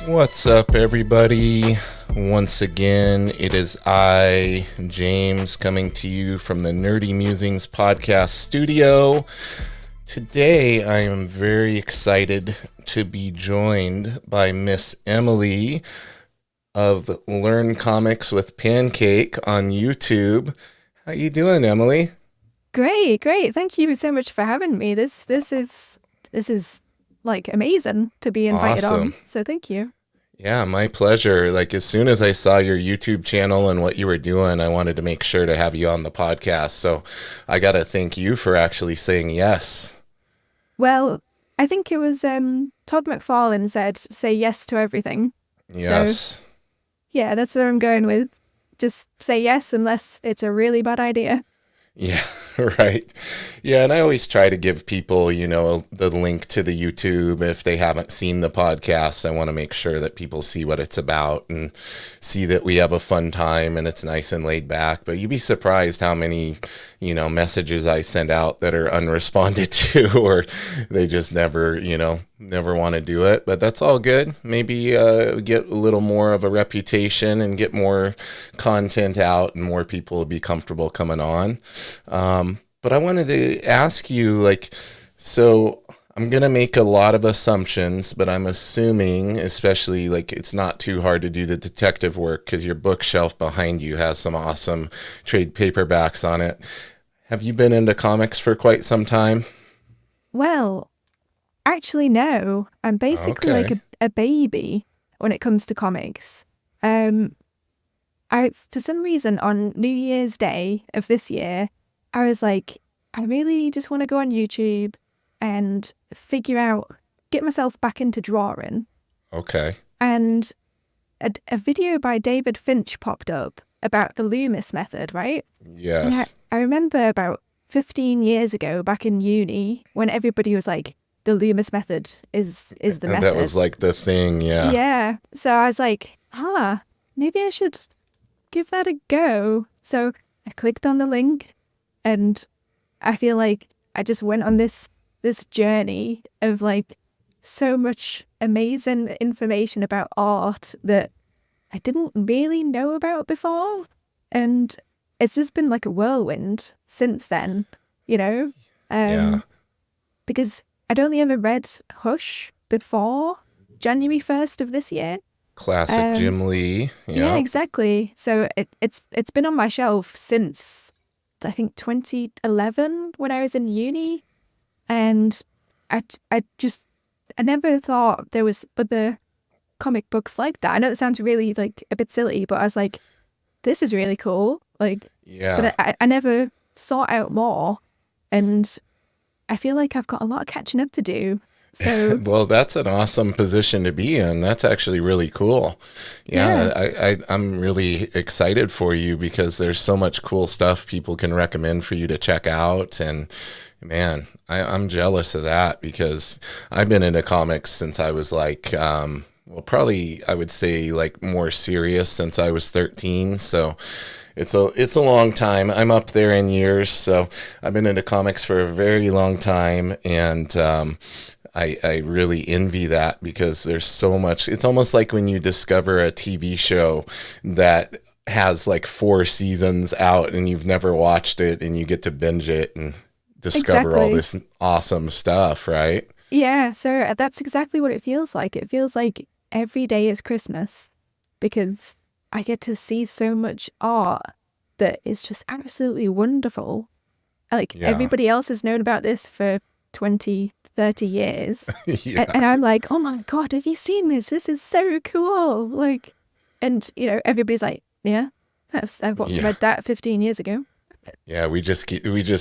What's up, everybody? Once again, it is I, James, coming to you from the Nerdy Mewzings Podcast studio. Today, I am very excited to be joined by Miss Emily of Learn Comics with Pancake on YouTube. How you doing, Emily? Great. Thank you so much for having me. This is like amazing to be invited Awesome. on. So thank you. Yeah, my pleasure. Like, as soon as I saw your YouTube channel and what you were doing, I wanted to make sure to have you on the podcast. So I got to thank you for actually saying yes. Well, I think it was Todd McFarlane said, "Say yes to everything." Yes. So yeah, that's what I'm going with. Just say yes unless it's a really bad idea. Yeah, right. Yeah, and I always try to give people, the link to the YouTube. If they haven't seen the podcast, I want to make sure that people see what it's about and see that we have a fun time and it's nice and laid back. But you'd be surprised how many, messages I send out that are unresponded to, or they just never want to do it. But that's all good. Maybe get a little more of a reputation and get more content out, and more people will be comfortable coming on. But I wanted to ask you, so I'm going to make a lot of assumptions, but I'm assuming, especially, it's not too hard to do the detective work because your bookshelf behind you has some awesome trade paperbacks on it. Have you been into comics for quite some time? Well, actually, no. I'm basically like Okay. a baby when it comes to comics. For some reason, on New Year's Day of this year, I was like, I really just want to go on YouTube and get myself back into drawing. Okay. And a video by David Finch popped up about the Loomis method, right? And Yes. I remember about 15 years ago, back in uni, when everybody was like, the Loomis method is the method. That was like the thing, yeah. Yeah. So I was like, maybe I should give that a go. So I clicked on the link, and I feel like I just went on this journey of like so much amazing information about art that I didn't really know about before. And it's just been like a whirlwind since then, Yeah. because I'd only ever read Hush before January 1st of this year. Classic Jim Lee. Yeah, Yeah. exactly. So it's been on my shelf since I think 2011 when I was in uni, and I never thought there was other comic books like that. I know it sounds really like a bit silly, but I was like, this is really cool. Yeah. But I never sought out more, and I feel like I've got a lot of catching up to do. So Well, that's an awesome position to be in. That's actually really cool. Yeah, I'm really excited for you because there's so much cool stuff people can recommend for you to check out. And man, I'm jealous of that because I've been into comics since I was probably I would say more serious since I was 13. So it's a long time. I'm up there in years, so I've been into comics for a very long time, and I really envy that because there's so much. It's almost like when you discover a TV show that has 4 seasons out and you've never watched it, and you get to binge it and discover all exactly. this awesome stuff, right? Yeah, so that's exactly what it feels like. It feels like every day is Christmas because I get to see so much art that is just absolutely wonderful. Yeah. Everybody else has known about this for 20, 30 years. Yeah. And I'm like, oh my God, have you seen this? This is so cool. And everybody's like, yeah, I've read that 15 years ago. Yeah, we just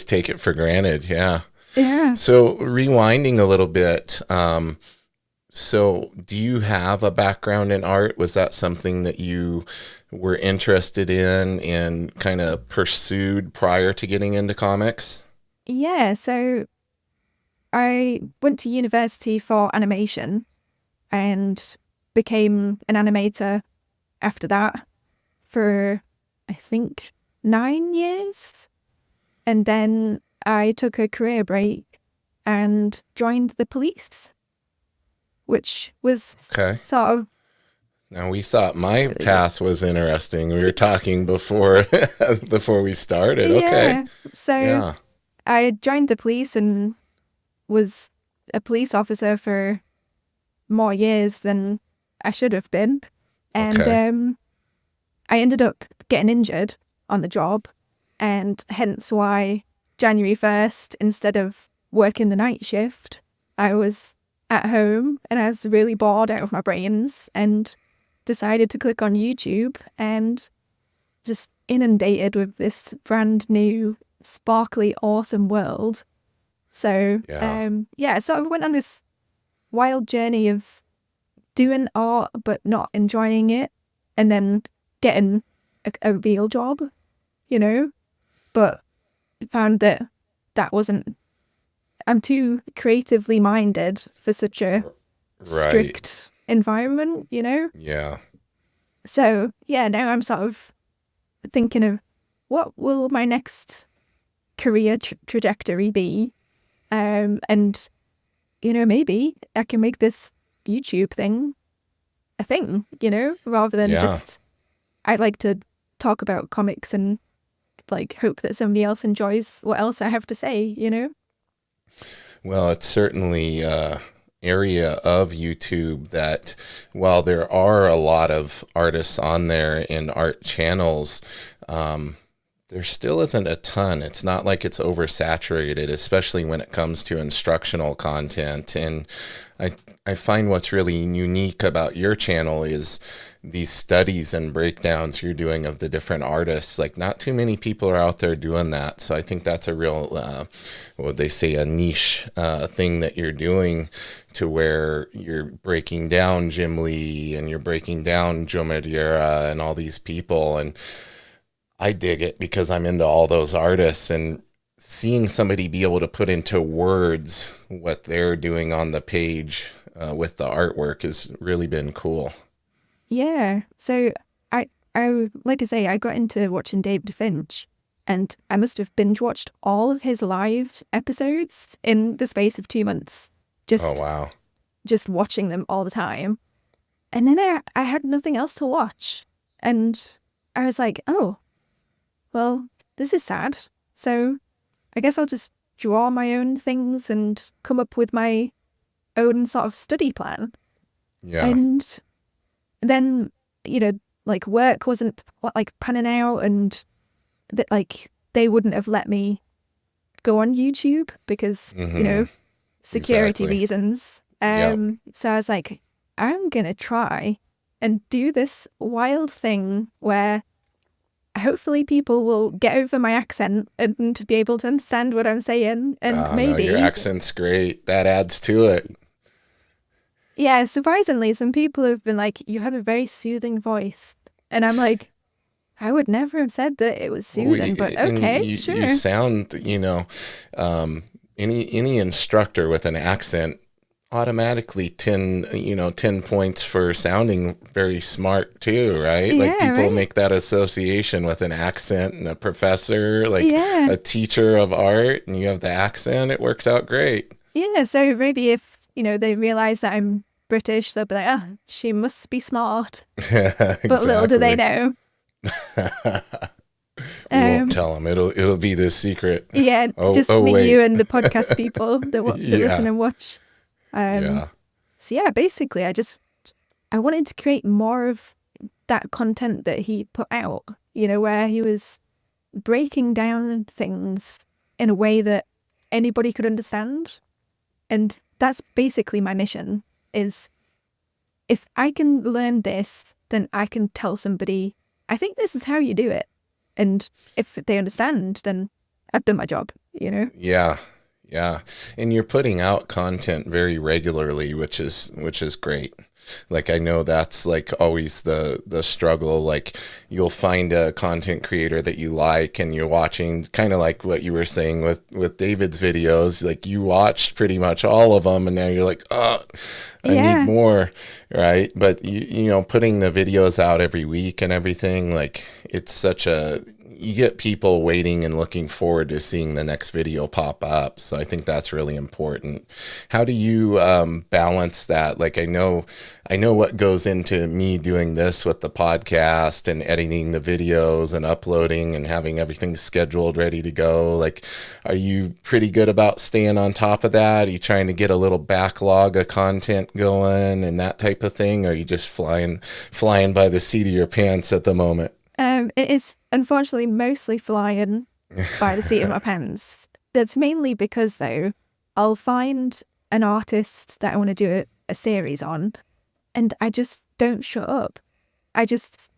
take it for granted. Yeah. Yeah. So rewinding a little bit, so do you have a background in art? Was that something that you were interested in and kind of pursued prior to getting into comics? Yeah, so I went to university for animation and became an animator after that for, I think, 9 years. And then I took a career break and joined the police, which was Okay. sort of Now we thought my path was interesting. We were talking before before we started. Okay. Yeah. So Yeah. I joined the police and was a police officer for more years than I should have been. And Okay. I ended up getting injured on the job, and hence why January 1st, instead of working the night shift, I was at home and I was really bored out of my brains and decided to click on YouTube and just inundated with this brand new, sparkly, awesome world. So, Yeah. so I went on this wild journey of doing art but not enjoying it, and then getting a real job, you know, but found that wasn't, I'm too creatively minded for such a Right. strict environment, you know? Yeah. So, yeah, now I'm sort of thinking of what will my next career trajectory be? And, you know, maybe I can make this YouTube thing a thing, you know, rather than Yeah. just, I like to talk about comics and like hope that somebody else enjoys what else I have to say, you know? Well, it's certainly area of YouTube that while there are a lot of artists on there in art channels, there still isn't a ton. It's not like it's oversaturated, especially when it comes to instructional content. And I find what's really unique about your channel is these studies and breakdowns you're doing of the different artists. Like, not too many people are out there doing that. So I think that's a real, what would they say, a niche thing that you're doing, to where you're breaking down Jim Lee and you're breaking down Joe Madureira and all these people. And I dig it because I'm into all those artists, and seeing somebody be able to put into words what they're doing on the page with the artwork has really been cool. Yeah. So I like I say, I got into watching David Finch, and I must have binge watched all of his live episodes in the space of 2 months. Oh, Just wow. just watching them all the time. And then I had nothing else to watch. And I was like, oh, well, this is sad. So I guess I'll just draw my own things and come up with my own sort of study plan. Yeah. And then, you know, like work wasn't like panning out, and that like they wouldn't have let me go on YouTube because, you know, security Exactly. reasons. Yep. So I was like, I'm going to try and do this wild thing where hopefully people will get over my accent and be able to understand what I'm saying. And Oh, no, your maybe, accent's great. That adds to it. yeah, surprisingly, some people have been like, you have a very soothing voice. And I'm like, I would never have said that it was soothing, but And okay, you sure. sound, any instructor with an accent automatically 10 points for sounding very smart too, right? Like, Yeah, people right? make that association with an accent, and a professor, like Yeah. a teacher of art, and you have the accent, it works out great. Yeah, so maybe if, you know, they realize that I'm British, they'll be like, oh, she must be smart. But little do they Exactly. know. We won't Um, tell them. It'll be the secret. yeah, Oh, just oh me, you, wait. and the podcast people that listen Yeah. and watch. Yeah. So yeah, basically, I wanted to create more of that content that he put out, you know, where he was breaking down things in a way that anybody could understand. And that's basically my mission, is if I can learn this, then I can tell somebody, I think this is how you do it. And if they understand, then I've done my job, you know? Yeah. Yeah. And you're putting out content very regularly, which is great. Like, I know that's like always the struggle. Like, you'll find a content creator that you like, and you're watching, kind of like what you were saying with David's videos. Like, you watched pretty much all of them, and now you're like, oh, I need Yeah. more, right? But you know, putting the videos out every week and everything, like it's such a you get people waiting and looking forward to seeing the next video pop up. So I think that's really important. How do you balance that? Like I know what goes into me doing this with the podcast and editing the videos and uploading and having everything scheduled, ready to go. Like, are you pretty good about staying on top of that? Are you trying to get a little backlog of content going and that type of thing? Or are you just flying by the seat of your pants at the moment? It is unfortunately mostly flying by the seat of my pants. That's mainly because, though, I'll find an artist that I want to do a series on, and I just don't shut up. I just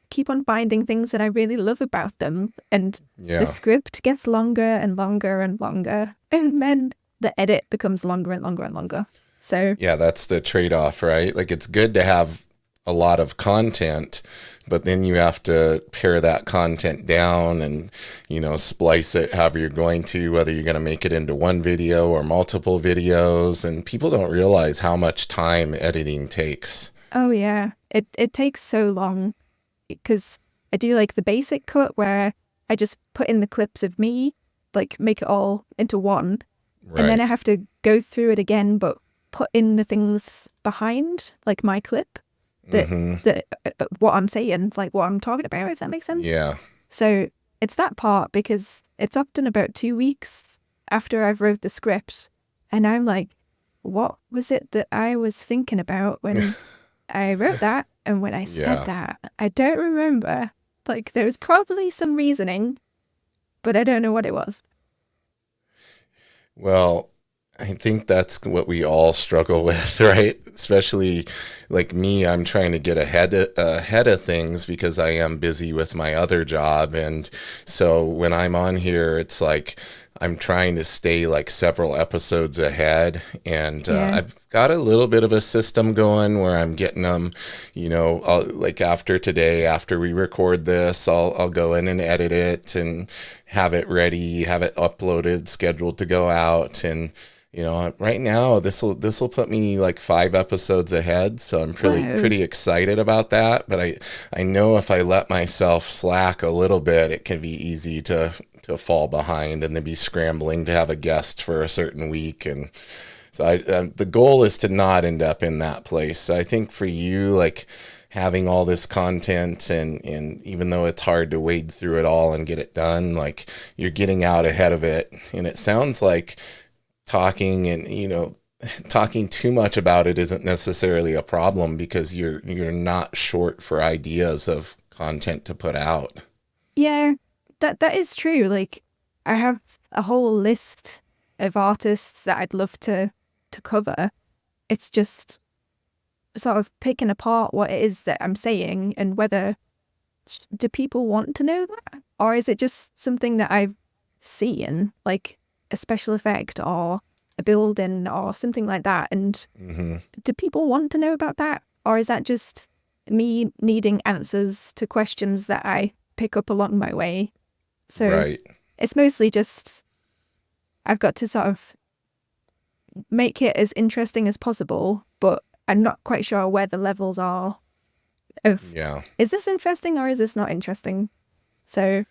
keep on finding things that I really love about them, and Yeah. the script gets longer and longer and longer, and then the edit becomes longer and longer and longer. So Yeah, that's the trade-off, right? Like it's good to have a lot of content, but then you have to pare that content down and, you know, splice it however you're going to, whether you're going to make it into one video or multiple videos. And people don't realize how much time editing takes. oh yeah, it takes so long because I do like the basic cut where I just put in the clips of me, like make it all into one, and then I Right. have to go through it again, but put in the things behind, like my clip, that Mm-hmm. what I'm saying, like what I'm talking about. If that makes sense. Yeah. So it's that part because it's often about 2 weeks after I've wrote the script, and I'm like, what was it that I was thinking about when I wrote that and when I said Yeah. that? I don't remember. Like there was probably some reasoning, but I don't know what it was. Well, I think that's what we all struggle with, right? Especially like me, I'm trying to get ahead of things because I am busy with my other job. And so when I'm on here, it's like I'm trying to stay like several episodes ahead. And Yeah. I've got a little bit of a system going where I'm getting them, you know, like after today, after we record this, I'll go in and edit it and have it ready, have it uploaded, scheduled to go out. And you know, right now this will put me like 5 episodes ahead, so I'm Wow. pretty excited about that. But I know if I let myself slack a little bit, it can be easy to fall behind and then be scrambling to have a guest for a certain week. And so the goal is to not end up in that place. So I think for you, like having all this content and even though it's hard to wade through it all and get it done, like you're getting out ahead of it. And it sounds like talking and you know talking too much about it isn't necessarily a problem because you're not short for ideas of content to put out. Yeah, that is true. Like I have a whole list of artists that I'd love to cover. It's just sort of picking apart what it is that I'm saying and whether do people want to know that, or is it just something that I've seen, like a special effect or a building or something like that, and Hmm. do people want to know about that, or is that just me needing answers to questions that I pick up along my way? So Right. it's mostly just I've got to sort of make it as interesting as possible, but I'm not quite sure where the levels are of Yeah. is this interesting or is this not interesting? So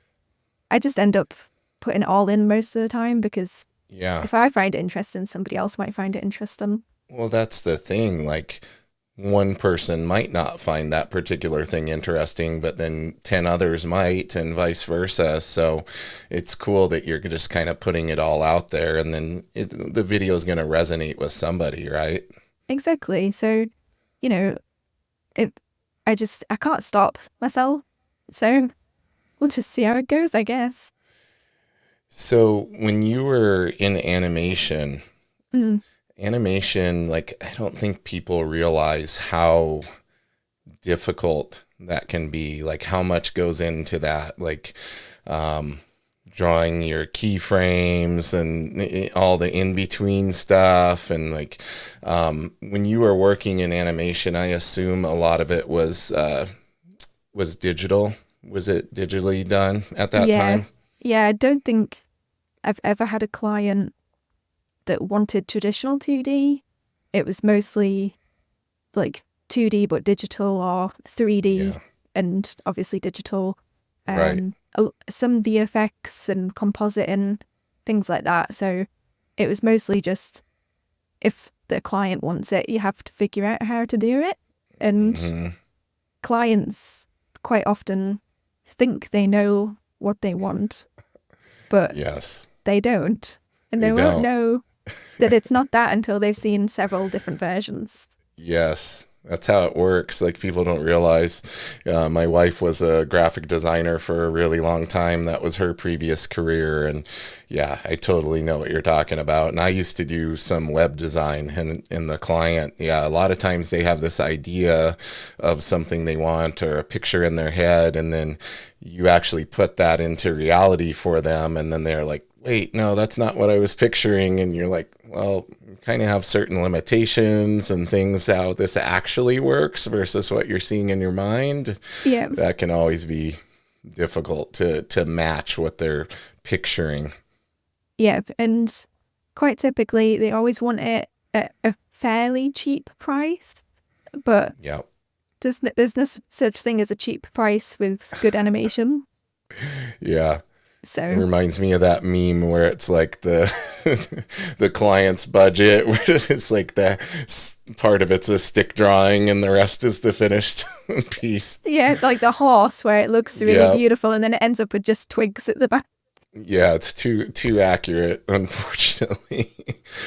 I just end up putting it all in most of the time because Yeah. if I find it interesting, somebody else might find it interesting. Well, that's the thing. Like one person might not find that particular thing interesting, but then 10 others might, and vice versa. So it's cool that you're just kind of putting it all out there, and then the video is going to resonate with somebody, right? Exactly. So, you know, it, I can't stop myself. So we'll just see how it goes, I guess. So when you were in Mm, animation, like I don't think people realize how difficult that can be, like how much goes into that, like um, drawing your keyframes and all the in between stuff. And like when you were working in animation, I assume a lot of it was digital. Was it digitally done at that yeah. time? Yeah, I don't think I've ever had a client that wanted traditional 2D. It was mostly like 2D but digital, or 3D Yeah. and obviously digital. Right. Some VFX and compositing, things like that. So it was mostly just, if the client wants it, you have to figure out how to do it. And Hmm. clients quite often think they know what they want, but Yes. they don't. And They they won't don't. know that it's not that until they've seen several different versions. Yes, that's how it works. Like people don't realize. My wife was a graphic designer for a really long time. That was her previous career, and yeah, I totally know what you're talking about. And I used to do some web design, and in the client, yeah, a lot of times they have this idea of something they want or a picture in their head, and then you actually put that into reality for them, and then they're like, wait, no, that's not what I was picturing. And you're like, well, you kind of have certain limitations and things, how this actually works versus what you're seeing in your mind. Yeah. That can always be difficult to match what they're picturing. Yeah. And quite typically, they always want it at a fairly cheap price, but Yeah. there's no such thing as a cheap price with good animation. Yeah. It So reminds me of that meme where it's like the the client's budget, where it's like the part of it's a stick drawing and the rest is the finished piece. yeah, like the horse where it looks really Yeah, beautiful and then it ends up with just twigs at the back. yeah, it's too accurate, unfortunately.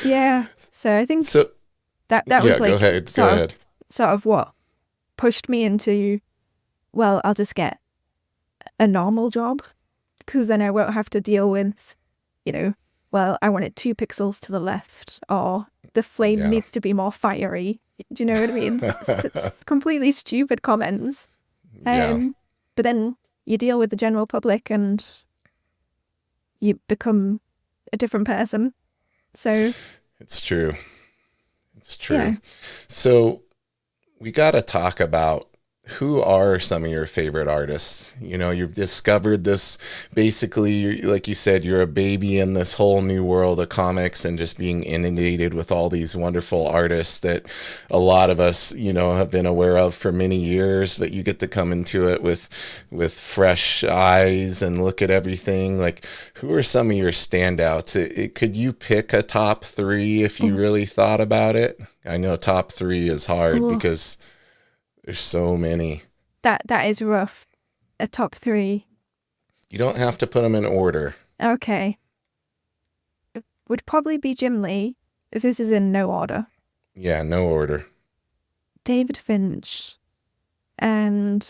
Yeah. So I think So that yeah, was go like ahead, go ahead. sort of what pushed me into, well, I'll just get a normal job, because then I won't have to deal with, well, I want it 2 pixels to the left, or the flame Yeah. needs to be more fiery. Do you know what I mean? It's completely stupid comments. Yeah, But then you deal with the general public and you become a different person. So it's true. It's yeah. true. So we got to talk about, who are some of your favorite artists? You know, you've discovered this, basically, like you said, you're a baby in this whole new world of comics and just being inundated with all these wonderful artists that a lot of us, have been aware of for many years, but you get to come into it with fresh eyes and look at everything. Like, who are some of your standouts? Could you pick a top 3 if you really thought about it? I know top 3 is hard Ooh. because there's so many. That is rough. A top 3. You don't have to put them in order. Okay. Would probably be Jim Lee. This is in no order. Yeah, no order. David Finch. And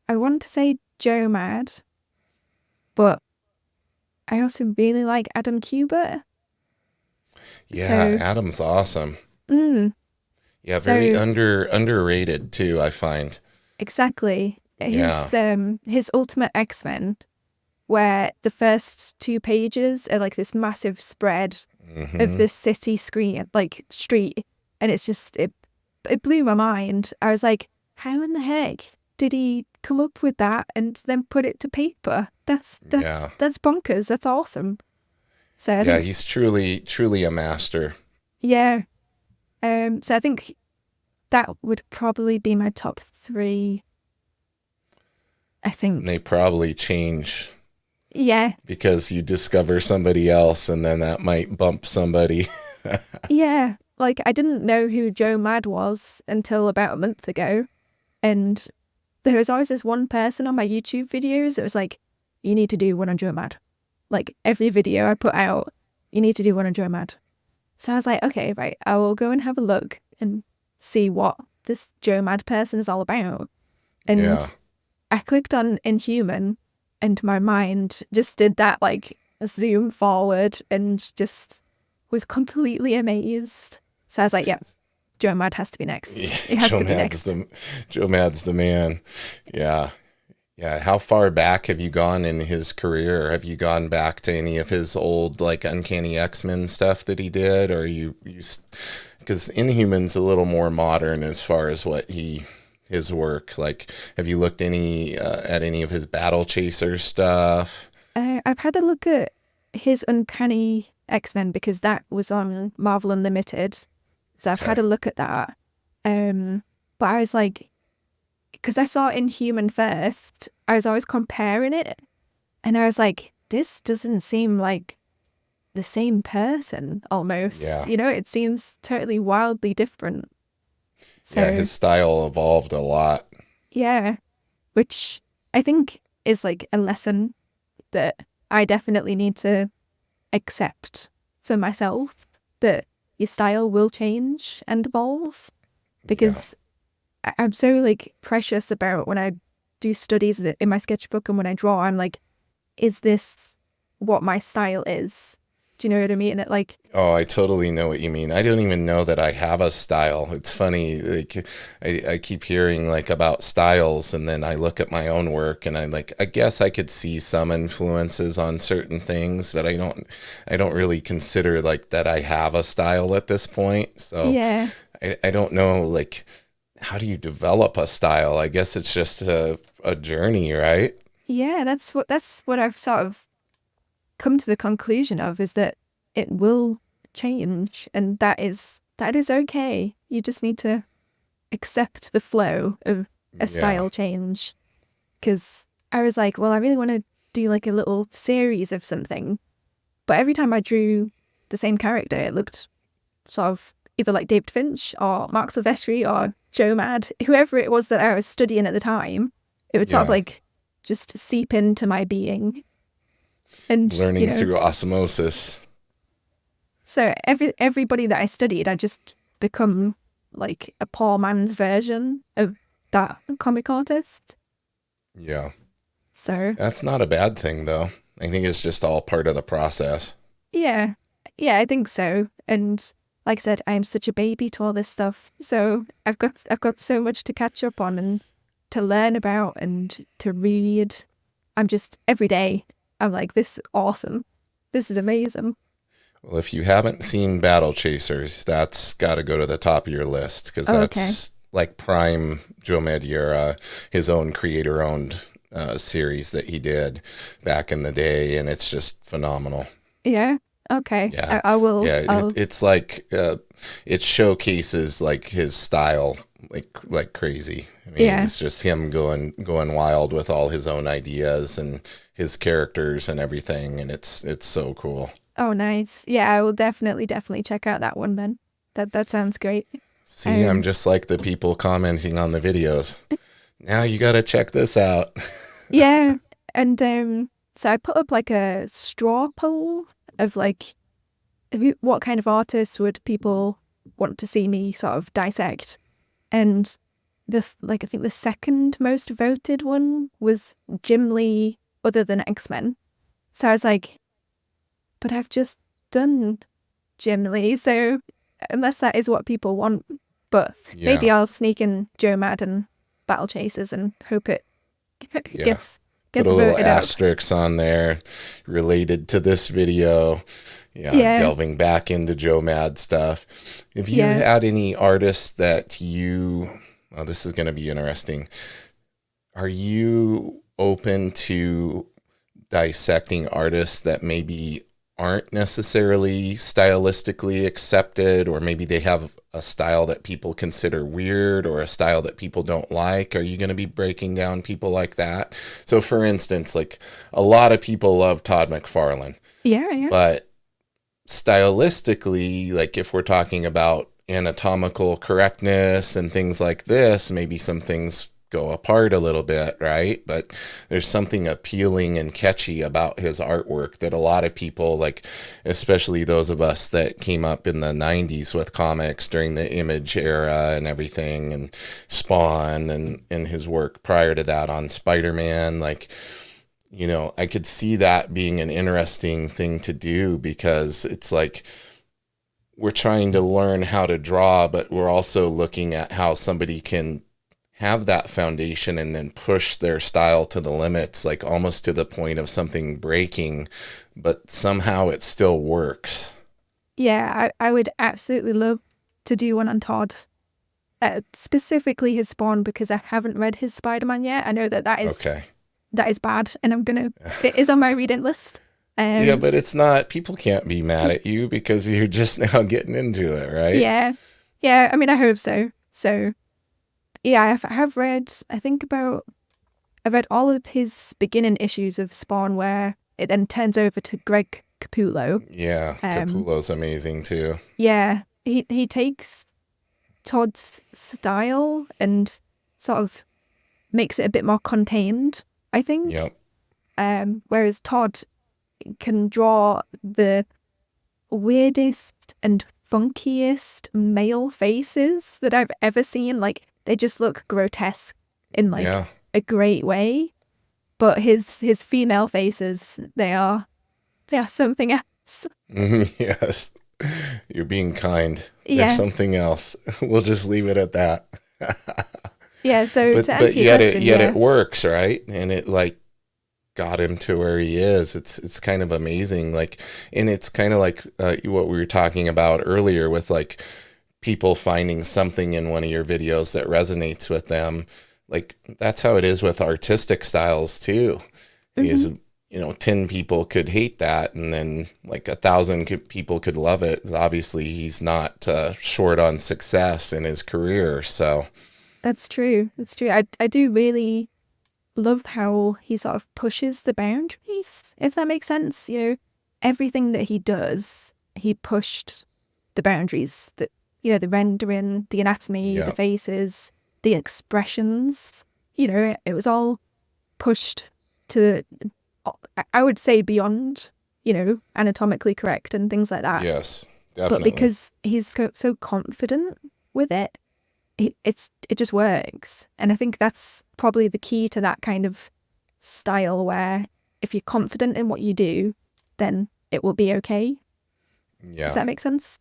I want to say Joe Mad, but I also really like Adam Kubert. Yeah, So, Adam's awesome. mm, Yeah, so very underrated too, I find. exactly. Yeah. His Ultimate X-Men, where the first 2 pages are like this massive spread of this city screen, like street, and it's just it blew my mind. I was like, how in the heck did he come up with that and then put it to paper? That's Yeah. bonkers. That's awesome. So I think, He's truly a master. yeah. So I think that would probably be my top 3. I And think, they probably change yeah, because you discover somebody else and then that might bump somebody. yeah. Like, I didn't know who Joe Mad was until about a month ago, and there was always this one person on my YouTube videos that was like, you need to do one on Joe Mad. Like, every video I put out, you need to do one on Joe Mad. So I was like, okay, right, I will go and have a look and see what this Joe Mad person is all about. And Yeah. I clicked on Inhuman, and my mind just did that, like, zoom forward, and just was completely amazed. So I was like, yeah, Joe Mad has to be next. Yeah, It has to be next. Joe Mad's the man. Yeah. Yeah. How far back have you gone in his career? Have you gone back to any of his old, like, Uncanny X-Men stuff that he did? Or because Inhuman's a little more modern as far as his work. Like, have you looked at any of his Battle Chaser stuff? I've had a look at his Uncanny X-Men because that was on Marvel Unlimited. So I've had Okay. a look at that. But I was like, because I saw Inhuman first, I was always comparing it. And I was like, this doesn't seem like the same person almost. Yeah. You know, it seems totally wildly different. Yeah, So, his style evolved a lot. yeah, which I think is like a lesson that I definitely need to accept for myself, that your style will change and evolve, Yeah. because I'm so like precious about when I do studies in my sketchbook and when I draw, I'm like, is this what my style is? Do you know what I mean? It like, Oh, I totally know what you mean. I don't even know that I have a style. It's funny. Like I keep hearing like about styles, and then I look at my own work and I'm like, I guess I could see some influences on certain things, but I don't really consider like that I have a style at this point. So yeah, I don't know, like, how do you develop a style? I guess it's just a journey, right? yeah, that's what I've sort of come to the conclusion of, is that it will change, and that is okay. You just need to accept the flow of a Yeah. style change. Because I was like, well, I really want to do like a little series of something, but every time I drew the same character, it looked sort of either like David Finch or Mark Silvestri or Joe Mad, whoever it was that I was studying at the time. It would sort of Yeah. like just seep into my being. And, Learning through osmosis. so everybody that I studied, I just become like a poor man's version of that comic artist. Yeah. So That's not a bad thing, though. I think it's just all part of the process. yeah, yeah, I think so. And like I said, I am such a baby to all this stuff. So I've got so much to catch up on and to learn about and to read. I'm just every day, I'm like, this is awesome. This is amazing. Well, if you haven't seen Battle Chasers, that's got to go to the top of your list because Oh, okay. that's like prime Joe Madureira, his own creator-owned series that he did back in the day, and it's just phenomenal. Yeah. Okay. Yeah, I will. yeah. It's like it showcases like his style like crazy. I mean, Yeah. it's just him going wild with all his own ideas and his characters and everything, and it's so cool. Oh, nice. Yeah, I will definitely check out that one then. That sounds great. See, I'm Um, just like the people commenting on the videos. Now you got to check this out. yeah, and so I put up like a straw poll of like, what kind of artists would people want to see me sort of dissect, and I think the second most voted one was Jim Lee, other than X-Men. So I was like, but I've just done Jim Lee, so unless that is what people want, but maybe Yeah, I'll sneak in Joe Mad and Battle Chasers and hope it yeah. gets Put gets a little voted up. asterisk on there related to this video. Yeah, Yeah, delving back into Joe Mad stuff. Have you yeah. had any artists that oh, this is going to be interesting. Are you open to dissecting artists that maybe aren't necessarily stylistically accepted, or maybe they have a style that people consider weird or a style that people don't like? Are you going to be breaking down people like that? So for instance, like a lot of people love Todd McFarlane, Yeah, yeah. but stylistically, like if we're talking about anatomical correctness and things like this, maybe some things go apart a little bit, right? But there's something appealing and catchy about his artwork that a lot of people, like especially those of us that came up in the 90s with comics during the Image era and everything, and Spawn and his work prior to that on Spider-Man, like, you know, I could see that being an interesting thing to do because it's like we're trying to learn how to draw, but we're also looking at how somebody can have that foundation and then push their style to the limits, like almost to the point of something breaking, but somehow it still works. Yeah, I would absolutely love to do one on Todd. Specifically his Spawn, because I haven't read his Spider-Man yet. I know Okay. that is bad, and it is on my reading list. Yeah, Um, but it's not, people can't be mad at you because you're just now getting into it, right? yeah, Yeah, I mean, I hope so. So, yeah, I have read, I've read all of his beginning issues of Spawn where it then turns over to Greg Capullo. Yeah, Capullo's amazing too. Yeah, he takes Todd's style and sort of makes it a bit more contained, I think. Yep. Whereas Todd can draw the weirdest and funkiest male faces that I've ever seen. Like, they just look grotesque in like a great way. But his female faces, they are something else. Yes. You're being kind. Yes. There's something else. We'll just leave it at that. Yeah, so but to answer your question, it works, right? And it like got him to where he is. It's kind of amazing. Like, and it's kind of like what we were talking about earlier with like people finding something in one of your videos that resonates with them. Like, that's how it is with artistic styles too. Is 10 people could hate that, and then like 1,000 people could love it. Obviously, he's not short on success in his career. So that's true. That's true. I do really love how he sort of pushes the boundaries, if that makes sense. Everything that he does, he pushed the boundaries. That the rendering, the anatomy, the faces, the expressions. It was all pushed to, I would say, beyond, anatomically correct and things like that. Yes, definitely. But because he's so confident with it, it just works. And I think that's probably the key to that kind of style, where if you're confident in what you do, then it will be okay. Yeah. Does that make sense?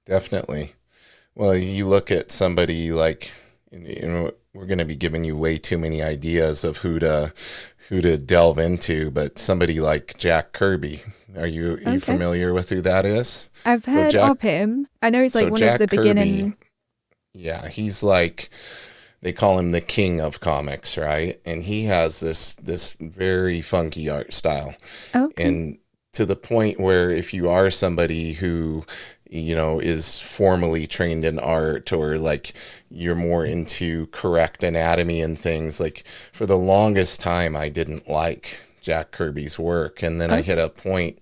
Definitely. Well, you look at somebody like, we're going to be giving you way too many ideas of who to delve into, but somebody like Jack Kirby. Are you familiar with who that is? I've heard of him. I know he's like one of the beginning. Yeah, he's like, they call him the king of comics, right? And he has this very funky art style. Okay. And to the point where if you are somebody who, is formally trained in art, or like you're more into correct anatomy and things, like for the longest time, I didn't like Jack Kirby's work. And then I hit a point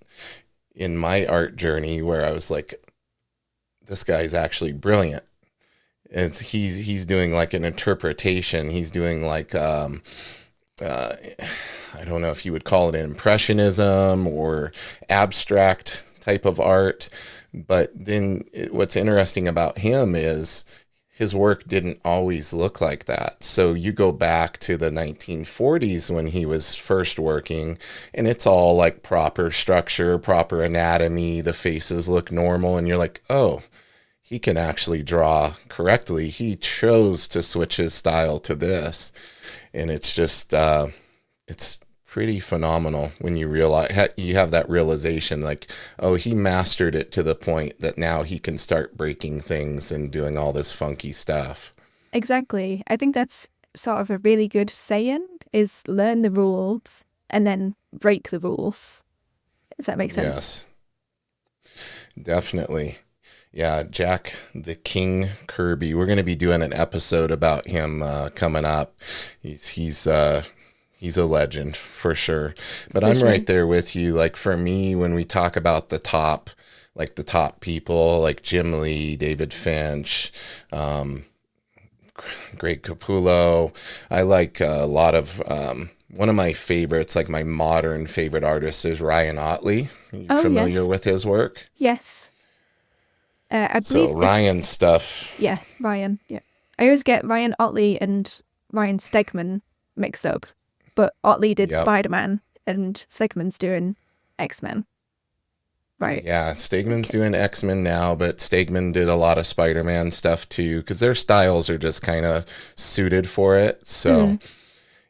in my art journey where I was like, this guy's actually brilliant. And he's doing like an interpretation. He's doing like, I don't know if you would call it impressionism or abstract type of art. But then what's interesting about him is his work didn't always look like that. So you go back to the 1940s when he was first working, and it's all like proper structure, proper anatomy. The faces look normal, and you're like, oh, he can actually draw correctly. He chose to switch his style to this. And it's just, it's pretty phenomenal when you realize, you have that realization like, oh, he mastered it to the point that now he can start breaking things and doing all this funky stuff. Exactly. I think that's sort of a really good saying, is learn the rules and then break the rules. Does that make sense? Yes, definitely. Yeah, Jack the King Kirby. We're going to be doing an episode about him coming up. He's a legend for sure. But I'm right there with you. Like for me, when we talk about the top people like Jim Lee, David Finch, Greg Capullo, I like a lot of. One of my favorites, like my modern favorite artist, is Ryan Ottley. Are you familiar with his work? Yes. I believe so Ryan's stuff. Yes, Ryan. Yeah, I always get Ryan Ottley and Ryan Stegman mixed up, but Ottley did Spider-Man and Stegman's doing X-Men. Right. Yeah, Stegman's doing X-Men now, but Stegman did a lot of Spider-Man stuff too, because their styles are just kind of suited for it. So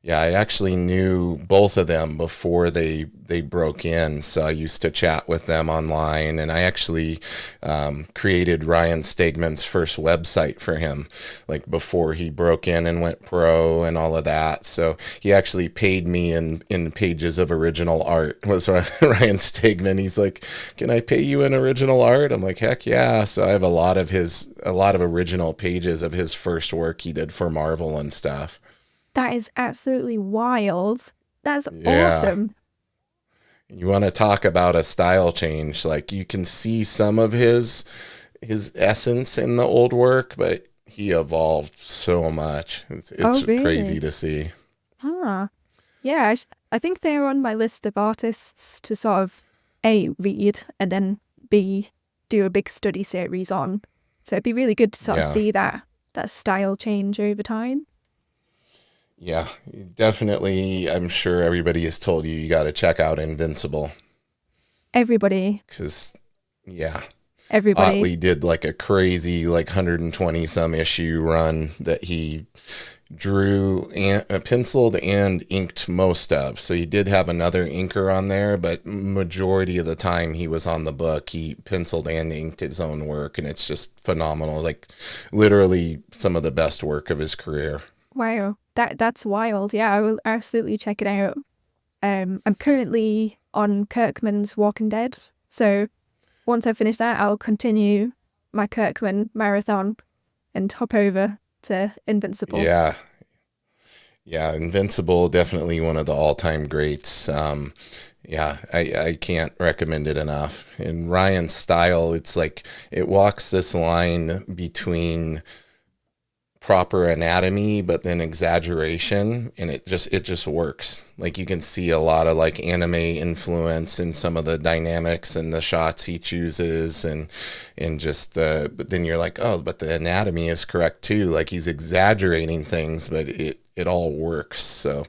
Yeah, I actually knew both of them before they broke in. So I used to chat with them online, and I actually created Ryan Stegman's first website for him, like before he broke in and went pro and all of that. So he actually paid me in pages of original art. Was Ryan Stegman? He's like, "Can I pay you in original art?" I'm like, "Heck yeah!" So I have a lot of original pages of his first work he did for Marvel and stuff. That is absolutely wild. That's Yeah. awesome. You want to talk about a style change. Like you can see some of his essence in the old work, but he evolved so much. Oh, It's crazy really? to see. Huh. Yeah, I think they're on my list of artists to sort of A, read, and then B, do a big study series on. So it'd be really good to sort of Yeah. see that style change over time. Yeah. Definitely, I'm sure everybody has told you got to check out Invincible Everybody, cuz yeah, everybody. Otley did like a crazy like 120 some issue run that he drew and penciled and inked most of. So he did have another inker on there, but majority of the time he was on the book, he penciled and inked his own work, and it's just phenomenal. Like literally some of the best work of his career. Wow, that's wild. Yeah, I will absolutely check it out. I'm currently on Kirkman's Walking Dead, so once I finish that, I'll continue my Kirkman marathon and hop over to Invincible. Yeah. Yeah, Invincible, definitely one of the all-time greats. Yeah, I can't recommend it enough. In Ryan's style, it's like it walks this line between proper anatomy but then exaggeration, and it just works. Like you can see a lot of like anime influence in some of the dynamics and the shots he chooses, and just the but then you're like, oh, but the anatomy is correct too. Like he's exaggerating things, but it all works. So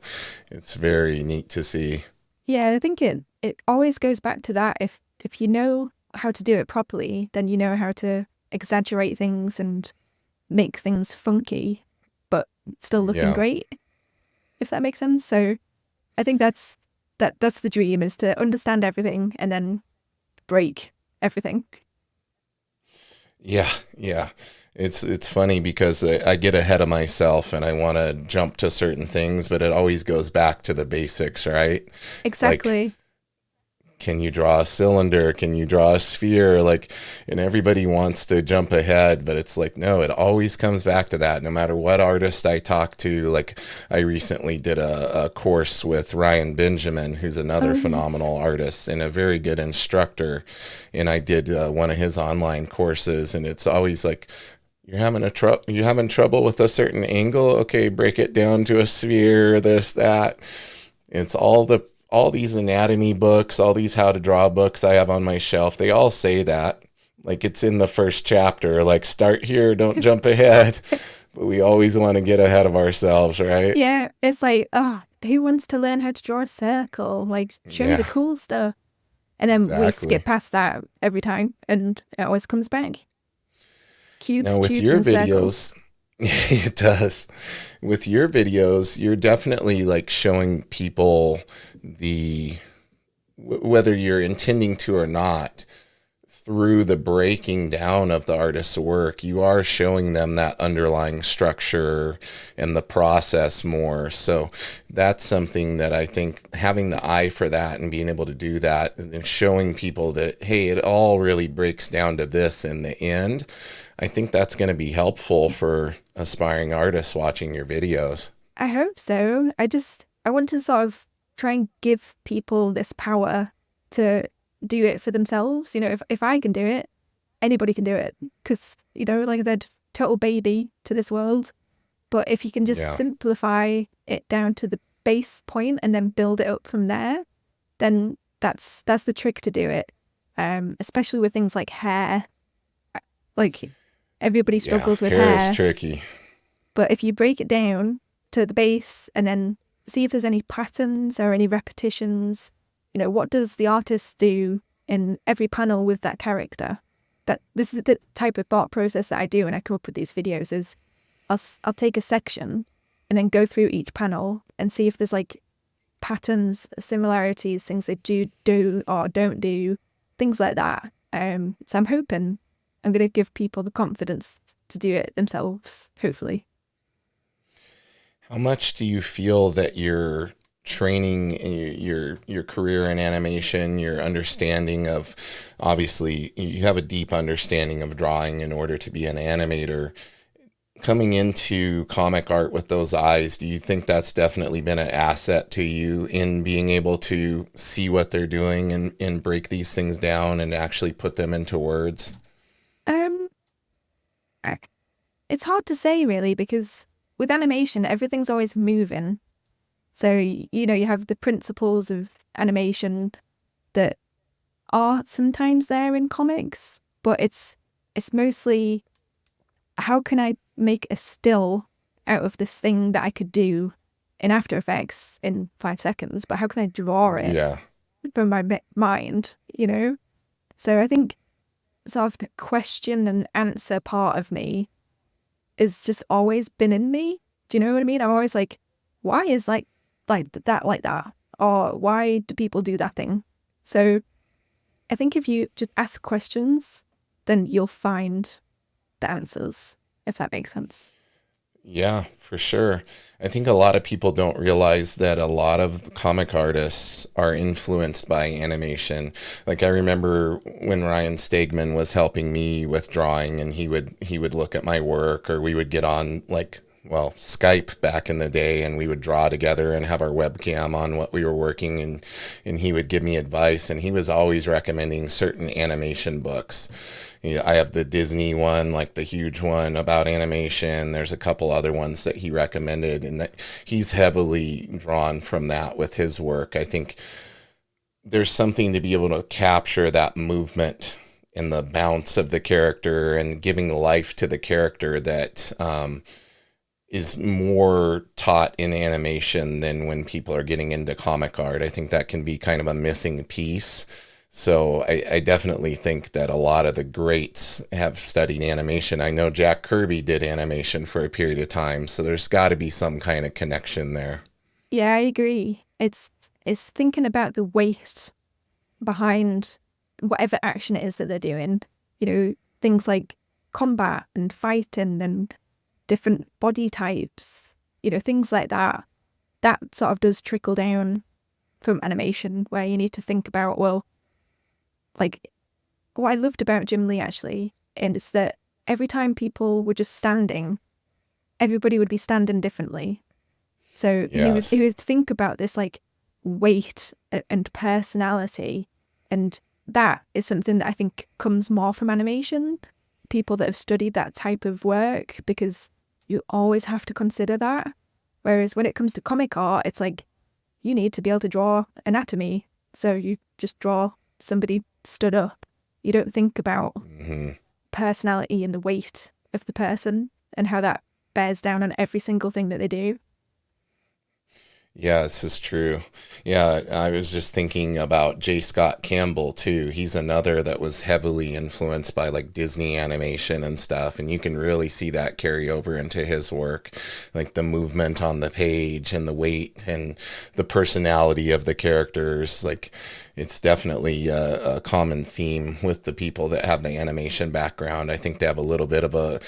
it's very neat to see. Yeah, I think it always goes back to that. If you know how to do it properly, then you know how to exaggerate things and make things funky, but still looking Yeah. great, if that makes sense. So I think that's the dream, is to understand everything and then break everything. Yeah, yeah. It's funny because I get ahead of myself and I want to jump to certain things, but it always goes back to the basics, right? Like, Exactly. can you draw a cylinder? Can you draw a sphere? Like, and everybody wants to jump ahead, but it's like, no, it always comes back to that. No matter what artist I talk to, like, I recently did a course with Ryan Benjamin, who's another Oh yes. phenomenal artist and a very good instructor. And I did one of his online courses, and it's always like, you're having trouble with a certain angle. Okay, break it down to a sphere, this, that. It's all these anatomy books, all these how to draw books I have on my shelf. They all say that. Like it's in the first chapter, like start here, don't jump ahead. But we always want to get ahead of ourselves, right? Yeah, it's like, who wants to learn how to draw a circle? Like, show me the Yeah, cool stuff. And then we skip exactly. past that every time, and it always comes back. Now Cubes, with tubes, your and circles. videos, it does. With your videos, you're definitely like showing people the whether you're intending to or not, through the breaking down of the artist's work, you are showing them that underlying structure and the process more. So that's something that I think having the eye for that and being able to do that and then showing people that, hey, it all really breaks down to this in the end. I think that's going to be helpful for aspiring artists watching your videos. I hope so. I want to sort of try and give people this power to do it for themselves. You know, if I can do it, anybody can do it. Because, you know, like they're just total baby to this world. But if you can just Yeah. simplify it down to the base point and then build it up from there, then that's the trick to do it. Especially with things like hair. Like everybody Yeah. struggles with Hair is hair, tricky. but if you break it down to the base and then see if there's any patterns or any repetitions, you know, what does the artist do in every panel with that character? That this is the type of thought process that I do when I come up with these videos. Is I'll take a section and then go through each panel and see if there's like patterns, similarities, things they do or don't do, things like that. So I'm hoping I'm going to give people the confidence to do it themselves, hopefully. How much do you feel that your training, your career in animation, your understanding of, obviously you have a deep understanding of drawing in order to be an animator, coming into comic art with those eyes, do you think that's definitely been an asset to you in being able to see what they're doing and break these things down and actually put them into words? Um, it's hard to say really, because with animation, everything's always moving. So, you know, you have the principles of animation that are sometimes there in comics, but it's mostly how can I make a still out of this thing that I could do in After Effects in 5 seconds, but how can I draw it Yeah. from my mind, you know? So I think sort of the question and answer part of me is just always been in me. Do you know what I mean? I'm always like, why is like that? Or why do people do that thing? So I think if you just ask questions, then you'll find the answers, if that makes sense. Yeah, for sure. I think a lot of people don't realize that a lot of comic artists are influenced by animation. Like I remember when Ryan Stegman was helping me with drawing, and he would look at my work, or we would get on like, well, Skype back in the day, and we would draw together and have our webcam on what we were working, and he would give me advice, and he was always recommending certain animation books. You know, I have the Disney one, like the huge one about animation. There's a couple other ones that he recommended, and that he's heavily drawn from that with his work. I think there's something to be able to capture that movement and the bounce of the character and giving life to the character that is more taught in animation than when people are getting into comic art. I think that can be kind of a missing piece. So I definitely think that a lot of the greats have studied animation. I know Jack Kirby did animation for a period of time, so there's got to be some kind of connection there. Yeah, I agree. It's thinking about the weight behind whatever action it is that they're doing. You know, things like combat and fighting and different body types, you know, things like that. That sort of does trickle down from animation, where you need to think about, well, like what I loved about Jim Lee actually is that every time people were just standing, everybody would be standing differently. So Yes. he would think about this like weight and personality, and that is something that I think comes more from animation. People that have studied that type of work, because you always have to consider that. Whereas when it comes to comic art, it's like you need to be able to draw anatomy, so you just draw somebody stood up. You don't think about personality and the weight of the person and how that bears down on every single thing that they do. Yeah, this is true. Yeah, I was just thinking about J. Scott Campbell too. He's another that was heavily influenced by like Disney animation and stuff, and you can really see that carry over into his work, like the movement on the page and the weight and the personality of the characters. Like it's definitely a common theme with the people that have the animation background. I think they have a little bit of a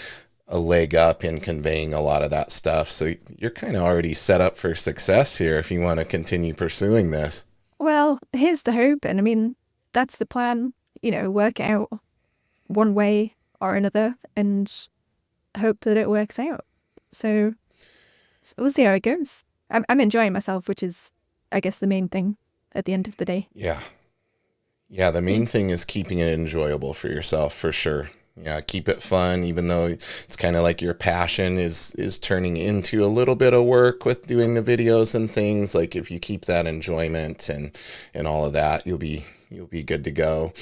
leg up in conveying a lot of that stuff. So you're kind of already set up for success here if you want to continue pursuing this. Well, here's the hope. And I mean, that's the plan, you know, work it out one way or another and hope that it works out. So we'll see how it goes. I'm enjoying myself, which is, I guess, the main thing at the end of the day. Yeah. Yeah, the main thing is keeping it enjoyable for yourself, for sure. Yeah, keep it fun, even though it's kind of like your passion is turning into a little bit of work with doing the videos and things. Like if you keep that enjoyment and all of that, you'll be good to go.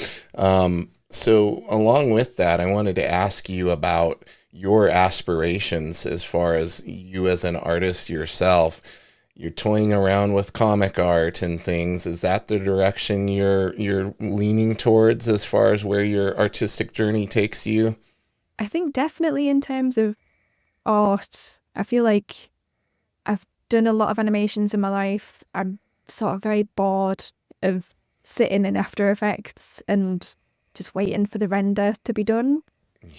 So along with that, I wanted to ask you about your aspirations as far as you as an artist yourself. You're toying around with comic art and things. Is that the direction you're leaning towards as far as where your artistic journey takes you? I think definitely in terms of art, I feel like I've done a lot of animations in my life. I'm sort of very bored of sitting in After Effects and just waiting for the render to be done.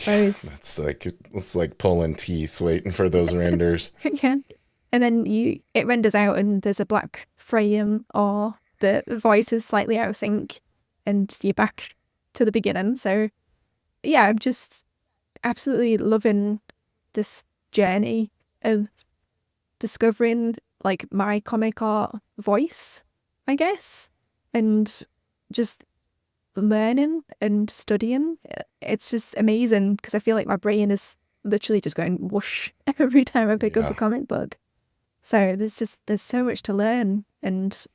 Whereas, It's like pulling teeth waiting for those renders. yeah. And then it renders out and there's a black frame or the voice is slightly out of sync and you're back to the beginning. So yeah, I'm just absolutely loving this journey of discovering like my comic art voice, I guess, and just learning and studying. It's just amazing because I feel like my brain is literally just going whoosh every time I pick up a comic book. So there's so much to learn, and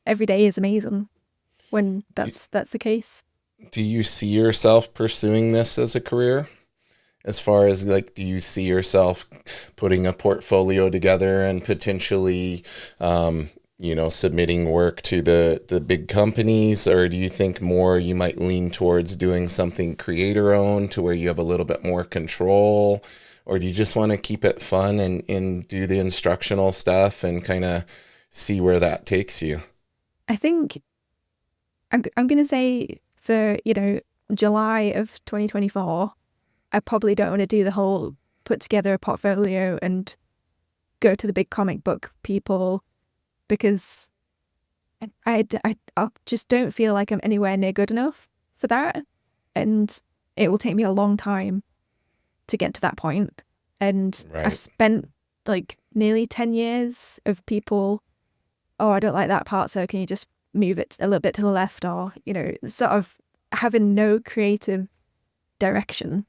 every day is amazing when that's the case. Do you see yourself pursuing this as a career? As far as like, do you see yourself putting a portfolio together and potentially, submitting work to the big companies? Or do you think more you might lean towards doing something creator owned to where you have a little bit more control? Or do you just want to keep it fun and do the instructional stuff and kind of see where that takes you? I think I'm going to say for, July of 2024, I probably don't want to do the whole put together a portfolio and go to the big comic book people because I just don't feel like I'm anywhere near good enough for that. And it will take me a long time to get to that point. And Right. I've spent like nearly 10 years of people, oh, I don't like that part, so can you just move it a little bit to the left? Or, sort of having no creative direction.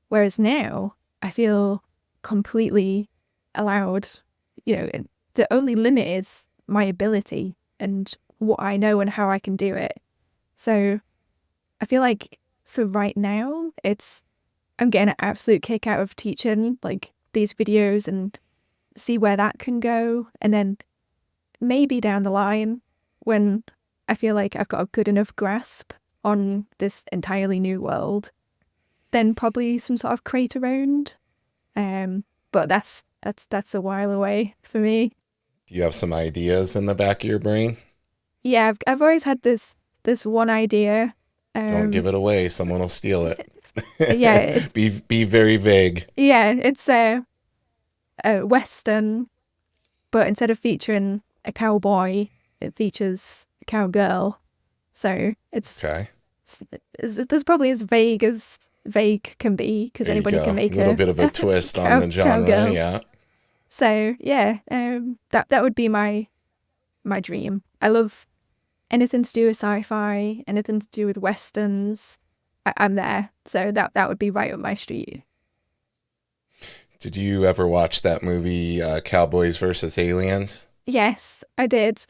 Whereas now I feel completely allowed, the only limit is my ability and what I know and how I can do it. So I feel like for right now, I'm getting an absolute kick out of teaching like these videos and see where that can go. And then maybe down the line when I feel like I've got a good enough grasp on this entirely new world, then probably some sort of creator owned. But that's a while away for me. Do you have some ideas in the back of your brain? Yeah, I've always had this one idea. Don't give it away. Someone will steal it. Yeah. Be very vague. Yeah, it's a Western, but instead of featuring a cowboy, it features a cowgirl. So it's Okay. There's probably as vague can be because anybody can make a little bit of a twist on the genre. Cowgirl. Yeah. So yeah, that would be my dream. I love anything to do with sci-fi, anything to do with westerns. I'm there. So that would be right up my street. Did you ever watch that movie, Cowboys versus Aliens? Yes, I did.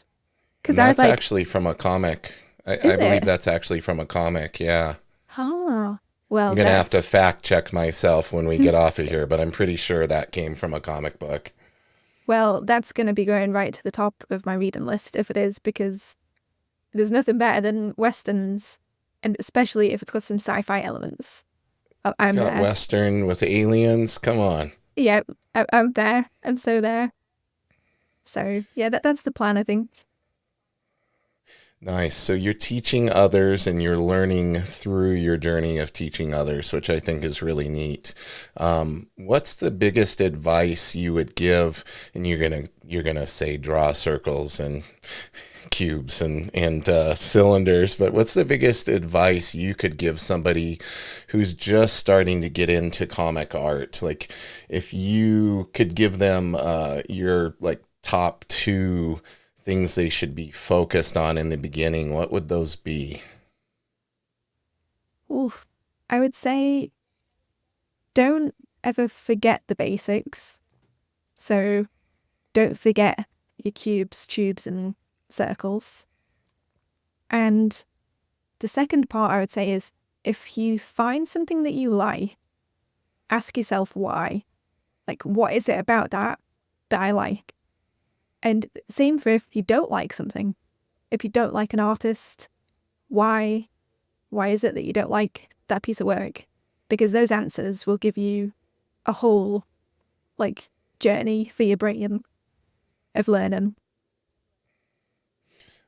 Because that's actually from a comic. I believe that's actually from a comic. Yeah. Oh, well, I'm gonna have to fact check myself when we get off of here, but I'm pretty sure that came from a comic book. Well, that's going to be going right to the top of my reading list if it is, because there's nothing better than westerns, and especially if it's got some sci-fi elements. I'm got there. Western with aliens. Come on. Yeah, I'm there. I'm so there. So yeah, that's the plan, I think. Nice. So you're teaching others and you're learning through your journey of teaching others, which I think is really neat. What's the biggest advice you would give? And you're gonna say draw circles and cubes and cylinders, but what's the biggest advice you could give somebody who's just starting to get into comic art? Like, if you could give them your like top 2 things they should be focused on in the beginning, what would those be? Oof. I would say don't ever forget the basics. So don't forget your cubes, tubes, and circles. And the second part I would say is if you find something that you like, ask yourself why. Like, what is it about that I like? And same for if you don't like something. If you don't like an artist, why is it that you don't like that piece of work? Because those answers will give you a whole like journey for your brain. of learning.